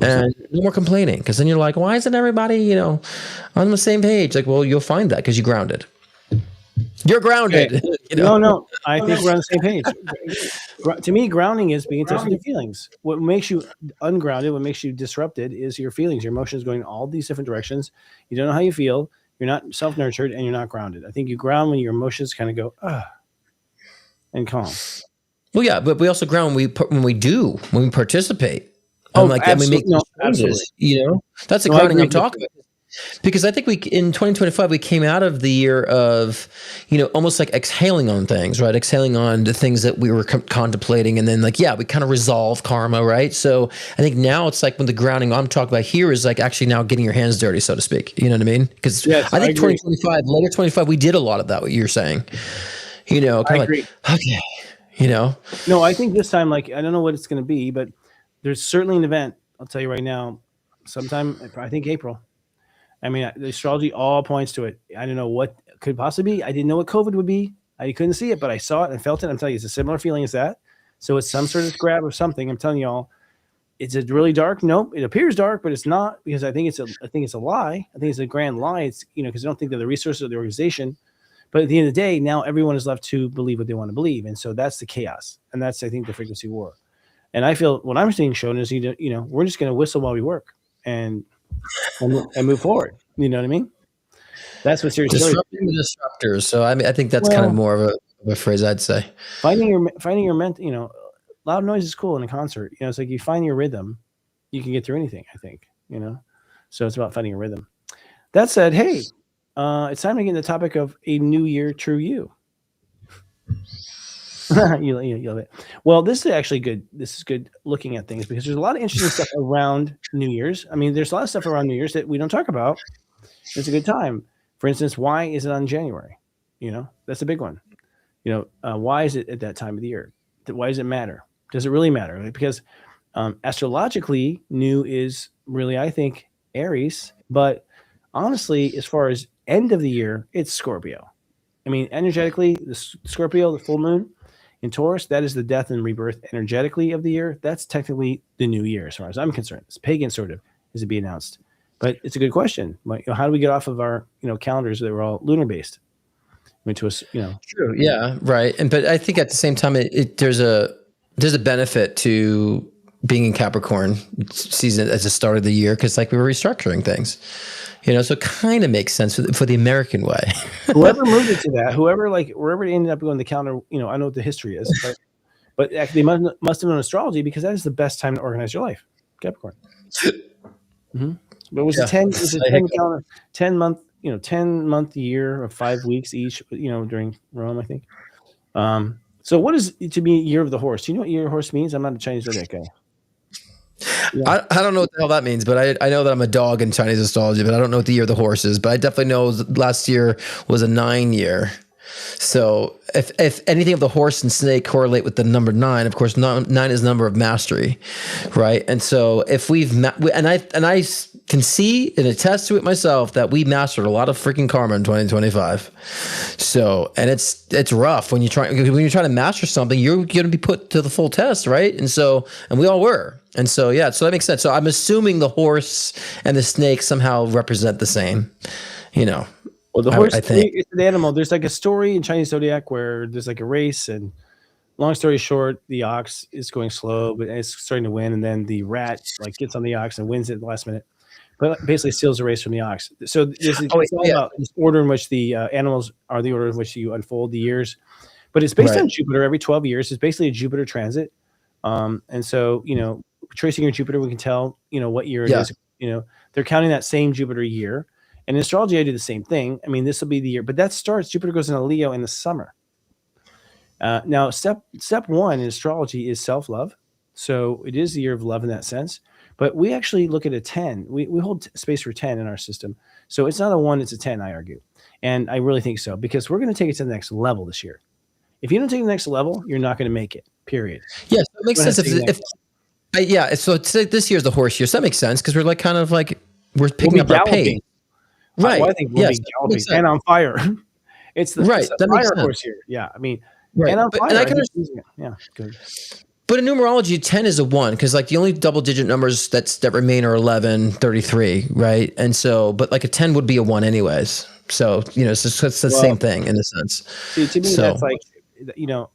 And no more complaining, because then you're like, why isn't everybody, on the same page? Like, well, you'll find that because you're grounded. You're grounded. Okay. No. I think we're on the same page. To me, grounding is being in touch with your feelings. What makes you ungrounded, what makes you disrupted is your feelings. Your emotions going in all these different directions. You don't know how you feel. You're not self-nurtured, and you're not grounded. I think you ground when your emotions kind of go, and calm. Well, yeah, but we also ground when we participate. Oh, and we make changes. That's the grounding I'm talking about. Because I think in 2025 we came out of the year of, almost like exhaling on things, right? Exhaling on the things that we were contemplating, and then we kind of resolve karma, right? So I think now it's like when the grounding I'm talking about here is like actually now getting your hands dirty, so to speak. You know what I mean? Because Yes, I I think agree. 2025, later 25, we did a lot of that. What you're saying, kind of agree. like okay, No, I think this time, like, I don't know what it's going to be, but there's certainly an event. I'll tell you right now, sometime, I think April. I mean, the astrology all points to it. I don't know what could possibly be. I didn't know what COVID would be. I couldn't see it, but I saw it and felt it. I'm telling you, it's a similar feeling as that. So it's some sort of grab of something. I'm telling you all, it's a really dark. Nope, it appears dark, but it's not, because I think it's a lie. I think it's a grand lie. It's because I don't think they're the resources of the organization. But at the end of the day, now everyone is left to believe what they want to believe, and so that's the chaos, and that's, I think, the frequency war. And I feel what I'm seeing shown is we're just going to whistle while we work and move forward. You know what I mean? That's what Sirius Joy is. Disrupting the disruptors. So I think that's kind of more of a phrase I'd say. Finding your loud noise is cool in a concert. It's like you find your rhythm, you can get through anything, I think. So it's about finding a rhythm. That said, hey, it's time to get into the topic of a new year, true you. you love it. Well, this is actually good. This is good looking at things, because there's a lot of interesting stuff around New Year's. I mean, there's a lot of stuff around New Year's that we don't talk about. It's a good time. For instance, why is it on January? That's a big one. Why is it at that time of the year? Why does it matter? Does it really matter? Because astrologically, new is really, I think, Aries. But honestly, as far as end of the year, it's Scorpio. I mean, energetically, the Scorpio, the full moon in Taurus, that is the death and rebirth energetically of the year. That's technically the new year, as far as I'm concerned. It's pagan, sort of, as it be announced. But it's a good question. Like, how do we get off of our calendars that were all lunar based? True. Yeah, right. But I think at the same time, there's a benefit to being in Capricorn season at the start of the year, because we were restructuring things. So it kind of makes sense for the American way. Whoever moved it to that, wherever it ended up going the calendar, I know what the history is, but actually must have known astrology, because that is the best time to organize your life, Capricorn. Mm-hmm. But was it 10 calendar, 10-month year of 5 weeks each, during Rome, I think. So what is to be year of the horse? Do you know what year of the horse means? I'm not a Chinese zodiac guy. Yeah. I don't know what the hell that means, but I know that I'm a dog in Chinese astrology, but I don't know what the year of the horse is. But I definitely know last year was a 9 year. So if anything of the horse and snake correlate with the number 9, of course, 9 is the number of mastery, right? And so if I can see and attest to it myself that we mastered a lot of freaking karma in 2025. So, and it's rough when you're trying to master something, you're going to be put to the full test, right? And we all were. And so, yeah, so that makes sense. So I'm assuming the horse and the snake somehow represent the same, Well, the horse, I think. It's an animal. There's like a story in Chinese zodiac where there's like a race, and long story short, the ox is going slow, but it's starting to win, and then the rat gets on the ox and wins it at the last minute, but basically steals the race from the ox. So it's all about this order in which the animals are the order in which you unfold the years, but it's based on Jupiter every 12 years. It's basically a Jupiter transit, and so tracing your Jupiter, we can tell what year it is. They're counting that same Jupiter year. And in astrology, I do the same thing. I mean, this will be the year, but that starts, Jupiter goes into Leo in the summer. Now, step 1 in astrology is self-love. So it is the year of love in that sense. But we actually look at a 10. We hold space for 10 in our system. So it's not a 1, it's a 10, I argue. And I really think so, because we're going to take it to the next level this year. If you don't take it to the next level, you're not going to make it, period. Yes, that makes sense. So this year's the horse year. So that makes sense, because we're we're picking up our pace. Right. Well, I think we'll be galloping and on fire. It's the fire horse here. Yeah. I mean, and on fire. Yeah. Good. But in numerology, 10 is a 1, because the only double digit numbers that remain are 11, 33, right? And so, but a 10 would be a 1 anyways. So, it's the same thing in a sense. See, to me, that's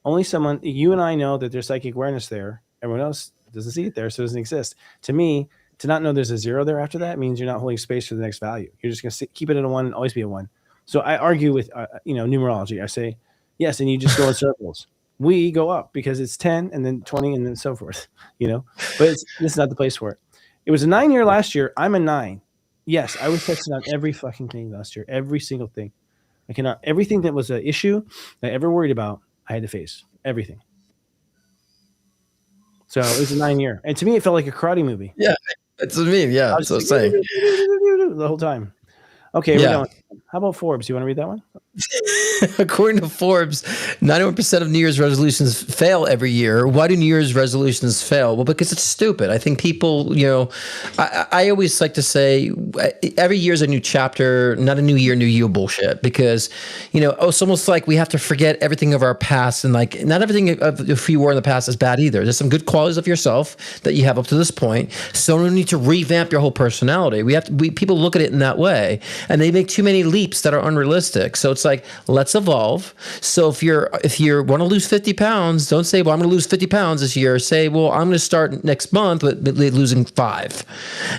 only someone, you and I know that there's psychic awareness there. Everyone else doesn't see it there, so it doesn't exist. To me, to not know there's a 0 there after that means you're not holding space for the next value. You're just going to keep it at a 1 and always be a 1. So I argue with, numerology. I say, yes, and you just go in circles. We go up because it's 10 and then 20 and then so forth, but this is not the place for it. It was a 9 year last year. I'm a 9. Yes, I was tested on every fucking thing last year. Every single thing. I cannot. Everything that was an issue that I ever worried about, I had to face everything. So it was a 9 year, and to me, it felt like a karate movie. Yeah, it's a meme. Yeah, I was so just like, saying. the whole time. Okay, we're Yeah. done. How about Forbes? You want to read that one? According to Forbes, 91% of New Year's resolutions fail every year. Why do New Year's resolutions fail? Well, because it's stupid. I think people, I always like to say every year is a new chapter, not a new year, new you bullshit. Because, it's almost like we have to forget everything of our past. And like, not everything of who you were in the past is bad either. There's some good qualities of yourself that you have up to this point. So you need to revamp your whole personality. People look at it in that way, and they make too many leaps that are unrealistic. So it's like, let's evolve. So if you want to lose 50 pounds, don't say, well, I'm going to lose 50 pounds this year. Say, well, I'm going to start next month with losing 5,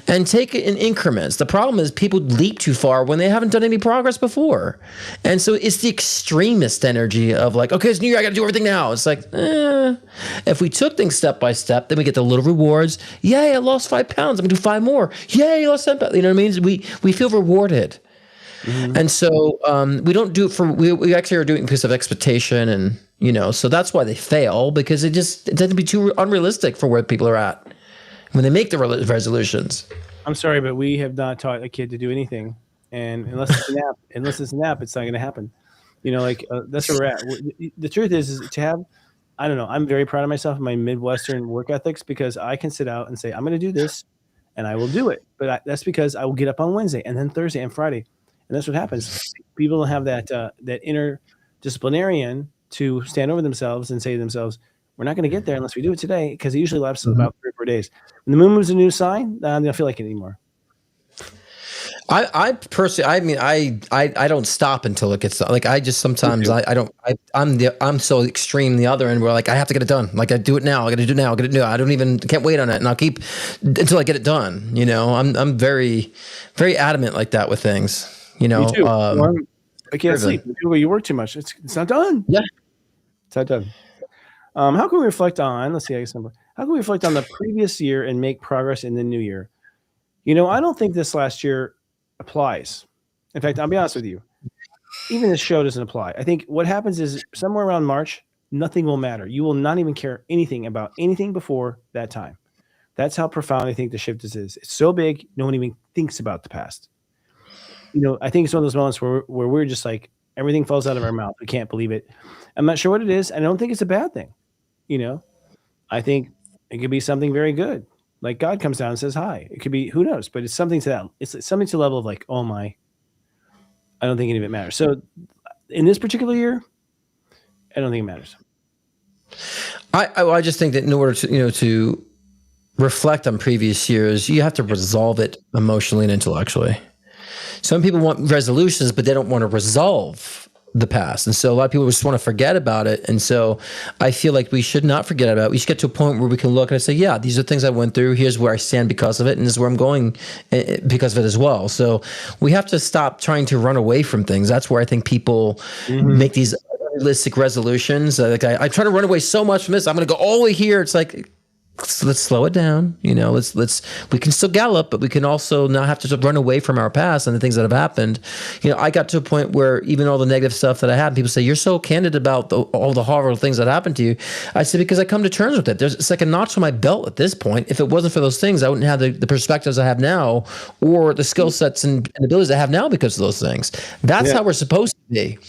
and take it in increments. The problem is people leap too far when they haven't done any progress before. And so it's the extremist energy of like, okay, it's New Year, I got to do everything now. It's like, if we took things step by step, then we get the little rewards. Yay, I lost 5 pounds. I'm going to do 5 more. Yay, I lost 10 pounds. You know what I mean? We feel rewarded. Mm-hmm. And so we don't do it we actually are doing it because of expectation, and so that's why they fail, because it tends to be too unrealistic for where people are at when they make the resolutions. I'm sorry, but we have not taught a kid to do anything, and unless it's an app, it's not going to happen. That's where we're at. The truth is to have, I don't know. I'm very proud of myself and my Midwestern work ethics, because I can sit out and say, I'm going to do this, and I will do it. But that's because I will get up on Wednesday and then Thursday and Friday. And that's what happens. People don't have that inner disciplinarian to stand over themselves and say to themselves, we're not going to get there unless we do it today, because it usually lasts about 3 or 4 days. When the moon moves a new sign, they don't feel like it anymore. I personally, I don't stop until it gets done. Like I just sometimes I'm so extreme the other end where like I have to get it done. Like I do it now. I got to do it now. I can't wait on it, and I'll keep until I get it done. I'm very, very adamant like that with things. Me too. I can't sleep. You work too much. It's not done. Yeah, it's not done. How can we reflect on? Let's see. How can we reflect on the previous year and make progress in the new year? I don't think this last year applies. In fact, I'll be honest with you. Even this show doesn't apply. I think what happens is somewhere around March, nothing will matter. You will not even care anything about anything before that time. That's how profound I think the shift is. It's so big, no one even thinks about the past. I think it's one of those moments where we're just like, everything falls out of our mouth. We can't believe it. I'm not sure what it is. I don't think it's a bad thing. I think it could be something very good. Like God comes down and says hi. It could be, who knows? But it's something to that. It's something to the level of like, oh my, I don't think any of it matters. So in this particular year, I don't think it matters. I just think that in order to to reflect on previous years, you have to resolve it emotionally and intellectually. Some people want resolutions, but they don't want to resolve the past. And so a lot of people just want to forget about it. And so I feel like we should not forget about it. We should get to a point where we can look and say, yeah, these are things I went through. Here's where I stand because of it. And this is where I'm going because of it as well. So we have to stop trying to run away from things. That's where I think people make these unrealistic resolutions. Like I try to run away so much from this. I'm going to go all the way here. It's like, let's slow it down. We can still gallop, but we can also not have to run away from our past and the things that have happened. I got to a point where even all the negative stuff that I had, people say, you're so candid about all the horrible things that happened to you. I said, because I come to terms with it. It's like a notch on my belt at this point. If it wasn't for those things, I wouldn't have the perspectives I have now, or the skill sets and abilities I have now because of those things. That's how we're supposed to be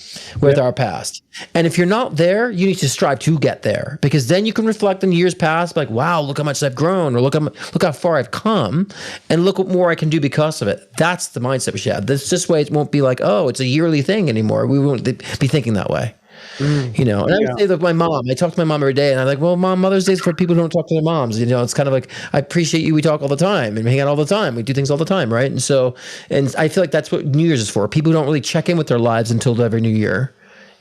with our past. And if you're not there, you need to strive to get there, because then you can reflect on years past, like, wow, look how much I've grown, or look how far I've come, and look what more I can do because of it. That's the mindset we should have. This way it won't be like, oh, it's a yearly thing anymore. We won't be thinking that way. And I would say that my mom, I talk to my mom every day, and I'm like, well, Mom, Mother's Day is for people who don't talk to their moms. It's kind of like, I appreciate you. We talk all the time and we hang out all the time. We do things all the time. Right. And I feel like that's what New Year's is for. People who don't really check in with their lives until every New Year.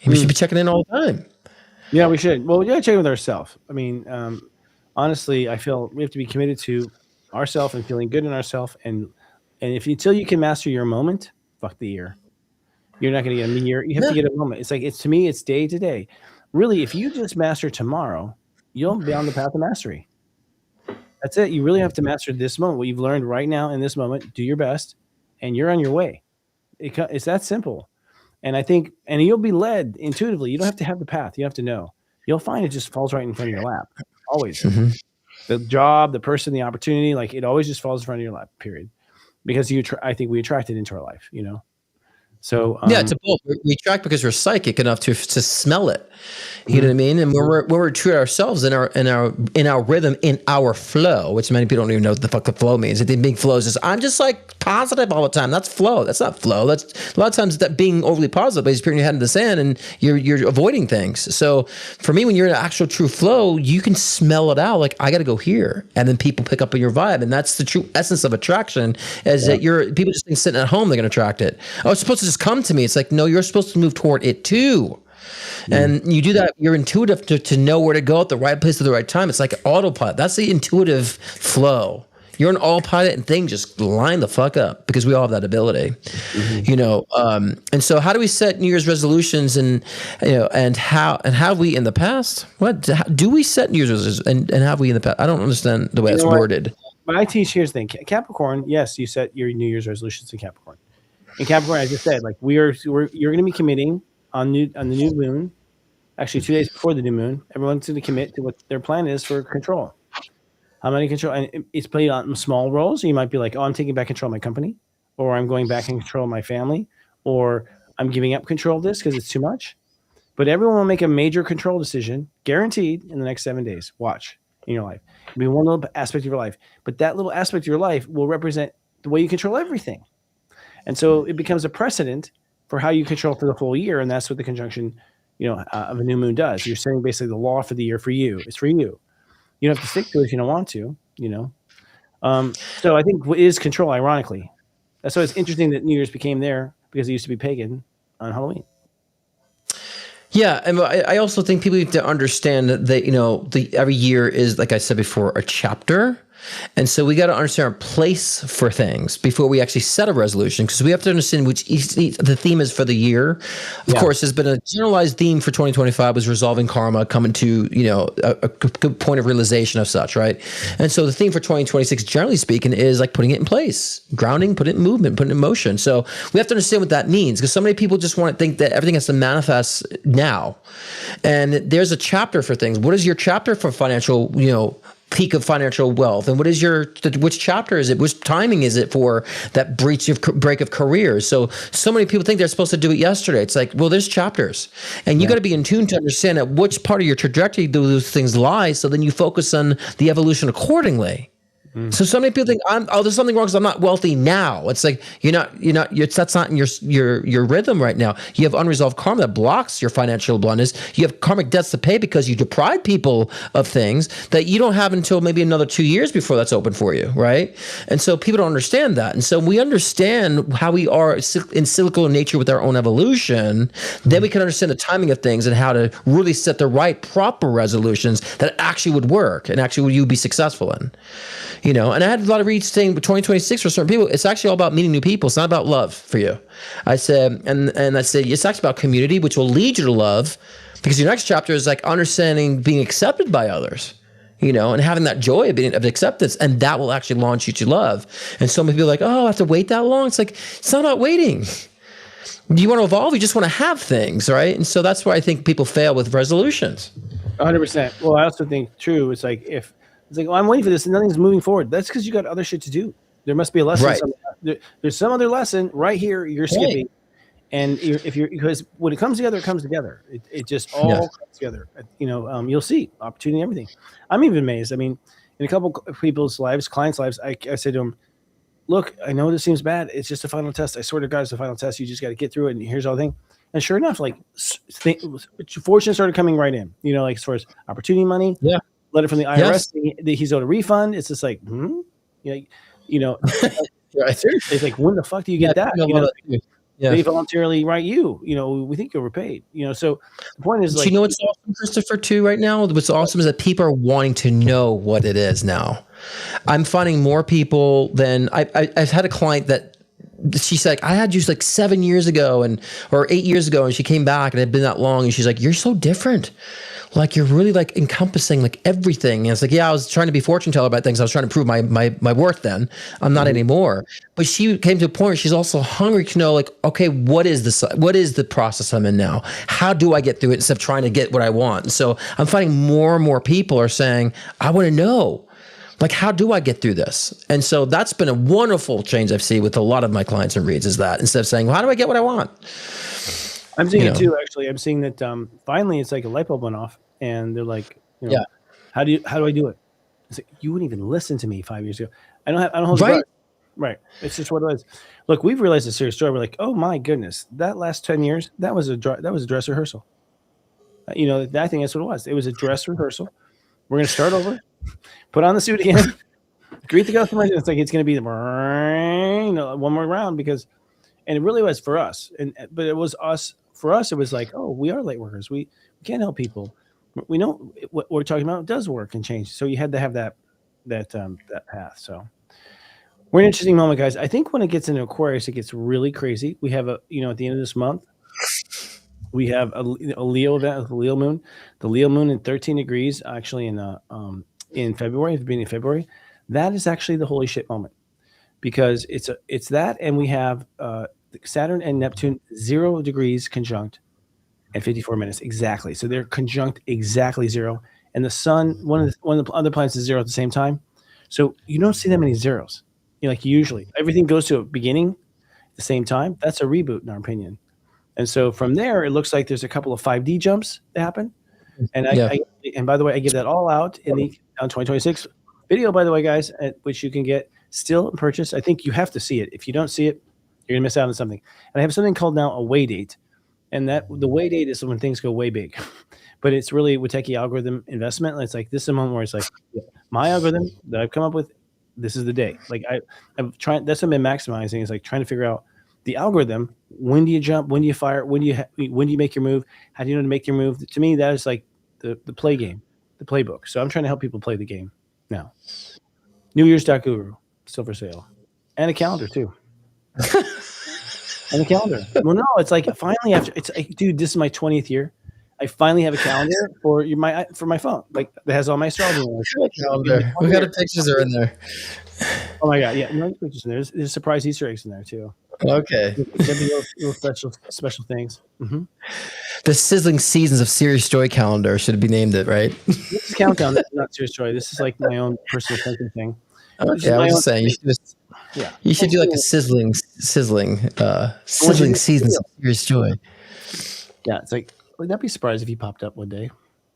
We should be checking in all the time. Yeah, we should. Well, we got to check in with ourselves. I mean, honestly, I feel we have to be committed to ourselves and feeling good in ourselves. And until you can master your moment, fuck the year. You're not going to get a year. You have to get a moment. It's like, to me, it's day to day. Really, if you just master tomorrow, you'll be on the path of mastery. That's it. You really have to master this moment. What you've learned right now in this moment, do your best, and you're on your way. It's that simple. And I think, and you'll be led intuitively. You don't have to have the path. You have to know. You'll find it just falls right in front of your lap. Always. The job, the person, the opportunity, like it always just falls in front of your lap, period. Because I think we attract it into our life, you know? So yeah, it's a both. We attract because we're psychic enough to smell it. You know what I mean? And when we're true to ourselves in our rhythm, in our flow, which many people don't even know what the fuck the flow means. The big flow is just, I'm just like positive all the time. That's flow. That's not flow. That's a lot of times that being overly positive is putting your head in the sand and you're avoiding things. So for me, when you're in an actual true flow, you can smell it out. Like I got to go here, and then people pick up on your vibe, and that's the true essence of attraction. Is that people just think sitting at home they're gonna attract it. Oh, it's supposed to just come to me. It's like, no, you're supposed to move toward it too. And you do that, you're intuitive to know where to go at the right place at the right time. It's like autopilot. That's the intuitive flow. You're an autopilot and things just line the fuck up because we all have that ability, you know? And so how do we set New Year's resolutions and how have we in the past? Do we set New Year's resolutions and have we in the past? I don't understand the way it's worded. But I teach, here's the thing. Capricorn, yes, you set your New Year's resolutions in Capricorn. In Capricorn, I just said, like you're going to be committing on the new moon. Actually, 2 days before the new moon, everyone's going to commit to what their plan is for control. How many control? And it's played on small roles. So you might be like, oh, I'm taking back control of my company, or I'm going back and control of my family, or I'm giving up control of this because it's too much. But everyone will make a major control decision, guaranteed, in the next 7 days. Watch in your life. It'll be one little aspect of your life, but that little aspect of your life will represent the way you control everything. And so it becomes a precedent for how you control for the whole year. And that's what the conjunction, of a new moon does. You're setting basically the law for the year for you. It's for you. You don't have to stick to it if you don't want to, So I think what is control, ironically. That's why it's interesting that New Year's became there, because it used to be pagan on Halloween. Yeah, and I also think people need to understand that every year is, like I said before, a chapter. And so we got to understand our place for things before we actually set a resolution, because we have to understand which the theme is for the year. Of course, there's been a generalized theme for 2025 was resolving karma, coming to a good point of realization of such, right? And so the theme for 2026, generally speaking, is like putting it in place, grounding, put it in movement, put it in motion. So we have to understand what that means, because so many people just want to think that everything has to manifest now. And there's a chapter for things. What is your chapter for financial, peak of financial wealth? And what is which chapter is it? Which timing is it for that break of careers? So many people think they're supposed to do it yesterday. It's like, well, there's chapters, and you got to be in tune to understand at which part of your trajectory do those things lie. So then you focus on the evolution accordingly. So many people think there's something wrong because I'm not wealthy now. It's like that's not in your rhythm right now. You have unresolved karma that blocks your financial abundance. You have karmic debts to pay because you deprive people of things that you don't have until maybe another 2 years before that's open for you, right? And so people don't understand that. And so we understand how we are in cyclical nature with our own evolution. Then we can understand the timing of things and how to really set the right, proper resolutions that actually would work and actually you'd be successful in. And I had a lot of reads saying 2026 for certain people, it's actually all about meeting new people. It's not about love for you. I said, and I said, it's actually about community, which will lead you to love, because your next chapter is like understanding being accepted by others, and having that joy of acceptance, and that will actually launch you to love. And so many people are like, oh, I have to wait that long. It's like, it's not about waiting. Do you want to evolve? You just want to have things, right? And so that's why I think people fail with resolutions. 100%. Well, I also think it's like, I'm waiting for this and nothing's moving forward. That's because you got other shit to do. There must be a lesson. Right. There's some other lesson right here you're skipping. And because when it comes together, it comes together. It just all comes together. You'll see opportunity and everything. I'm even amazed. I mean, in a couple of people's lives, clients' lives, I said to them, look, I know this seems bad. It's just a final test. I swear to God, it's a final test. You just got to get through it. And here's all the thing. And sure enough, fortune started coming right in, as far as opportunity money. Yeah. Letter from the IRS that he's owed a refund. It's just like, right. Seriously, it's like, when the fuck do you get that? They voluntarily write you. We think you're overpaid. So the point is, what's awesome, Christopher, too, right now? What's awesome is that people are wanting to know what it is now. I'm finding more people than I've had a client that she's like, I had you like 7 years ago or 8 years ago, and she came back and it had been that long, and she's like, you're so different. Like, you're really like encompassing like everything. And it's like, yeah, I was trying to be fortune teller about things. I was trying to prove my worth then. I'm not anymore. But she came to a point where she's also hungry to know, like, okay, what is the process I'm in now? How do I get through it instead of trying to get what I want? And so I'm finding more and more people are saying, I want to know, like, how do I get through this? And so that's been a wonderful change I've seen with a lot of my clients and reads, is that instead of saying, well, how do I get what I want? I'm seeing it too, actually. I'm seeing that finally it's like a light bulb went off, and they're like, how do I do it? It's like, you wouldn't even listen to me 5 years ago. I don't hold right. Right. It's just what it is. Look, we've realized a Sirius Joy. We're like, oh my goodness, that last 10 years, that was a dress rehearsal. I think that's what it was. It was a dress rehearsal. We're gonna start over, put on the suit again, greet the customers. It's like it's gonna be one more round and it really was for us. But it was us. For us, it was like, oh, we are light workers. We can't help people. We know what we're talking about does work and change. So you had to have that path. So we're in an interesting moment, guys. I think when it gets into Aquarius, it gets really crazy. We have at the end of this month, we have a Leo event, the Leo moon. The Leo moon in 13 degrees, actually in February, at the beginning of February. That is actually the holy shit moment, because it's that, and we have Saturn and Neptune 0 degrees conjunct at 54 minutes exactly. So they're conjunct exactly 0, and the sun, one of the other planets is 0 at the same time. So you don't see that many zeros. Like usually everything goes to a beginning at the same time. That's a reboot in our opinion. And so from there, it looks like there's a couple of 5D jumps that happen. And and by the way, I give that all out in the 2026 video, by the way, guys, which you can get still and purchase. I think you have to see it. If you don't see it, you're gonna miss out on something. And I have something called now a way date. And that the way date is when things go way big. But it's really Witecki algorithm investment. And it's like, this is a moment where it's like, my algorithm that I've come up with, this is the day. Like I'm trying, that's what I've been maximizing, is like trying to figure out the algorithm. When do you jump? When do you fire? When do you make your move? How do you know to make your move? To me, that is like the play game, the playbook. So I'm trying to help people play the game now. New Year's.guru, still for sale. And a calendar too. And a calendar. Well, no, it's like finally dude, this is my 20th year. I finally have a calendar for my phone, like that has all my astrology. Calendar. We got the pictures are in there. Oh my god, yeah, no pictures in there. There's surprise Easter eggs in there too. Okay. There'll be little special things. Mm-hmm. The sizzling seasons of Sirius Joy calendar should be named it, right? This is countdown. This is not Sirius Joy. This is like my own personal thinking thing. Yeah, I was just saying you should do like a sizzling seasons of Sirius Joy. Yeah, it's like, would not be surprised if he popped up one day.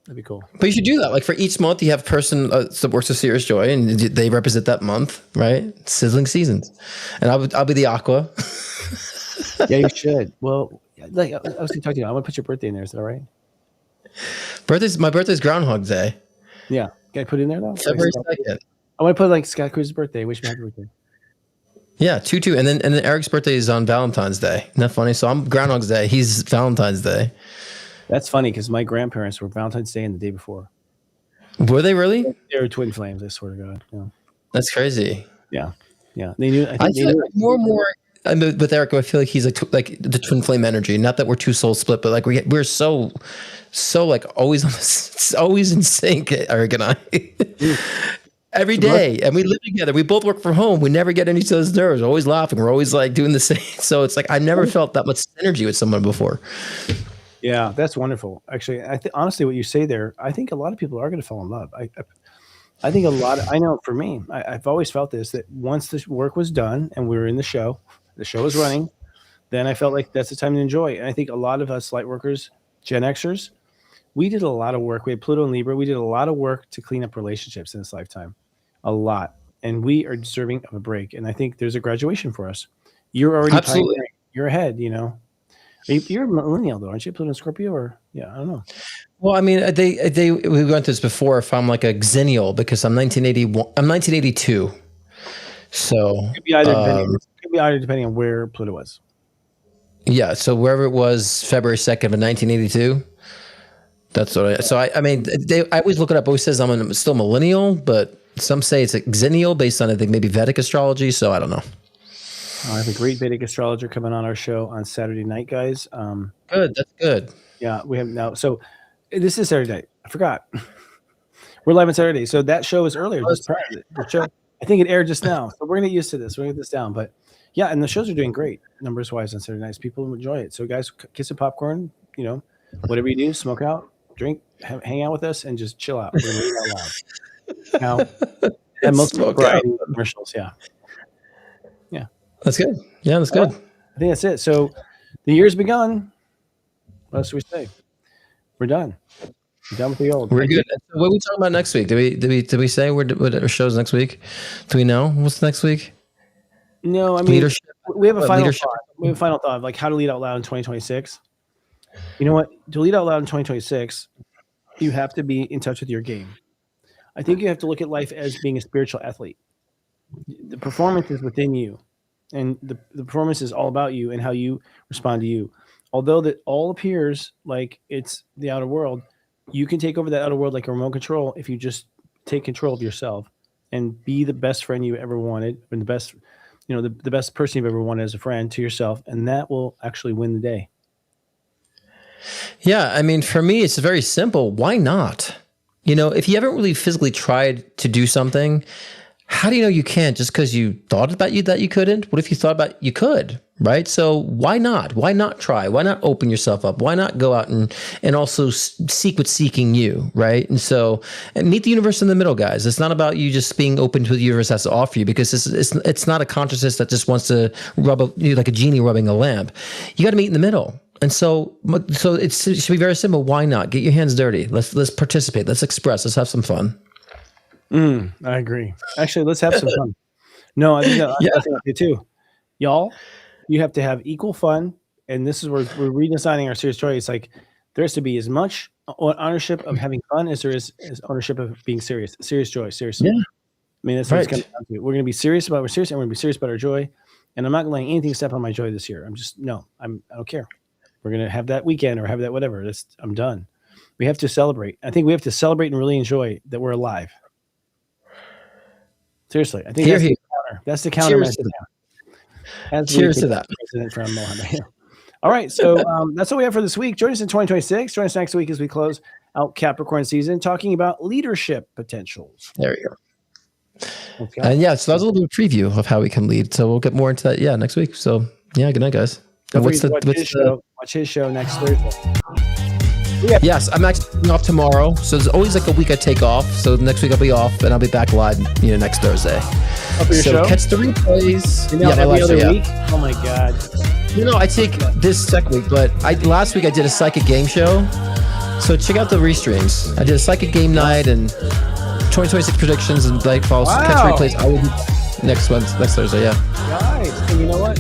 That'd be cool. But you should do that. Like for each month, you have a person that works with Sirius Joy, and they represent that month, right? Sizzling seasons, and I'll be the aqua. Yeah, you should. Well, like I was going to talk to you. I want to put your birthday in there. Is that all right? My birthday's Groundhog Day. Yeah, can I put it in there though? February 2nd. I want to put like Scott Cruz's birthday. Wish me happy birthday. Yeah, 2/2, and then Eric's birthday is on Valentine's Day. Isn't that funny? So I'm Groundhog's Day. He's Valentine's Day. That's funny because my grandparents were Valentine's Day and the day before. Were they really? They were twin flames. I swear to God. Yeah. That's crazy. Yeah, they knew. I feel like more and more. With Eric, I feel like he's like the twin flame energy. Not that we're two souls split, but like we're so like always in sync. Eric and I. Every day, and we live together. We both work from home. We never get on each other's nerves. We're always laughing. We're always like doing the same. So it's like I never felt that much synergy with someone before. Yeah, that's wonderful. Actually, honestly, what you say there, I think a lot of people are going to fall in love. I think I know for me, I've always felt this, that once the work was done and we were in the show was running, then I felt like that's the time to enjoy. And I think a lot of us light workers, Gen Xers, we did a lot of work. We had Pluto and Libra. We did a lot of work to clean up relationships in this lifetime. A lot. And we are deserving of a break. And I think there's a graduation for us. You're already pioneering. You're ahead, you know. You're a millennial though, aren't you? Pluto and Scorpio, or I don't know. Well, I mean, we went through this before. If I'm like a xennial, because I'm 1982. So it could be either depending on where Pluto was. Yeah, so wherever it was, February 2nd of 1982. That's what I mean, I always look it up. It always says I'm still millennial, but some say it's a xennial based on, I think, maybe Vedic astrology. So I don't know. I have a great Vedic astrologer coming on our show on Saturday night, guys. Good. That's good. Yeah, we have now. So this is Saturday night. I forgot. We're live on Saturday. So that show is earlier. Just prior to the show. I think it aired just now. So we're going to get used to this. We're going to get this down. But yeah, and the shows are doing great numbers wise on Saturday nights. People enjoy it. So guys, get some popcorn, whatever you do, smoke out, drink, hang out with us, and just chill out. We're going to read out loud. Now, and most variety commercials. Yeah. Yeah. That's good. Yeah, that's good. I think that's it. So the year's begun. What else do we say? We're done. We're done with the old. We're good. What are we talking about next week? Did we say what our shows next week? Do we know what's next week? No, I mean leadership. We have a final thought. We have a final thought of like how to lead out loud in 2026. You know what? To lead out loud in 2026, you have to be in touch with your game. I think you have to look at life as being a spiritual athlete. The performance is within you, and the performance is all about you and how you respond to you. Although that all appears like it's the outer world, you can take over that outer world like a remote control if you just take control of yourself and be the best friend you ever wanted, and the best, the best person you've ever wanted as a friend to yourself, and that will actually win the day. Yeah, I mean, for me, it's very simple. Why not? If you haven't really physically tried to do something, how do you know you can't just because you thought about that you couldn't? What if you thought about you could, right? So why not? Why not try? Why not open yourself up? Why not go out and also seek what's seeking you, right? And meet the universe in the middle, guys. It's not about you just being open to what the universe has to offer you, because it's not a consciousness that just wants to rub like a genie rubbing a lamp. You got to meet in the middle. And so it should be very simple. Why not? Get your hands dirty. Let's participate. Let's express. Let's have some fun. I agree. Actually, let's have some fun. No, I think that's okay too. Y'all, you have to have equal fun. And this is where we're redesigning our Sirius Joy. It's like there has to be as much ownership of having fun as there is ownership of being serious. Sirius Joy, seriously. Yeah. I mean, that's what it's coming down to. We're going to be serious about and we're going to be serious about our joy. And I'm not letting anything step on my joy this year. I don't care. We're going to have that weekend or have that whatever. I'm done. We have to celebrate. I think we have to celebrate and really enjoy that we're alive. Seriously, I think that's the counter message. Cheers to that. From all right, so that's all we have for this week. Join us in 2026. Join us next week as we close out Capricorn season, talking about leadership potentials. There you go. Okay. And so that's a little bit of preview of how we can lead. So we'll get more into that. Yeah, next week. So yeah, good night, guys. And watch his show next Thursday. Yeah. Yes, I'm actually off tomorrow, so there's always like a week I take off. So next week I'll be off, and I'll be back live, next Thursday. For your show? Catch the replays. Every other week. Oh my god. I take this second week, but last week I did a psychic game show. So check out the restreams. I did a psychic game night and 2026 predictions and catch replays. I will be next Thursday. Yeah. Guys, and you know what?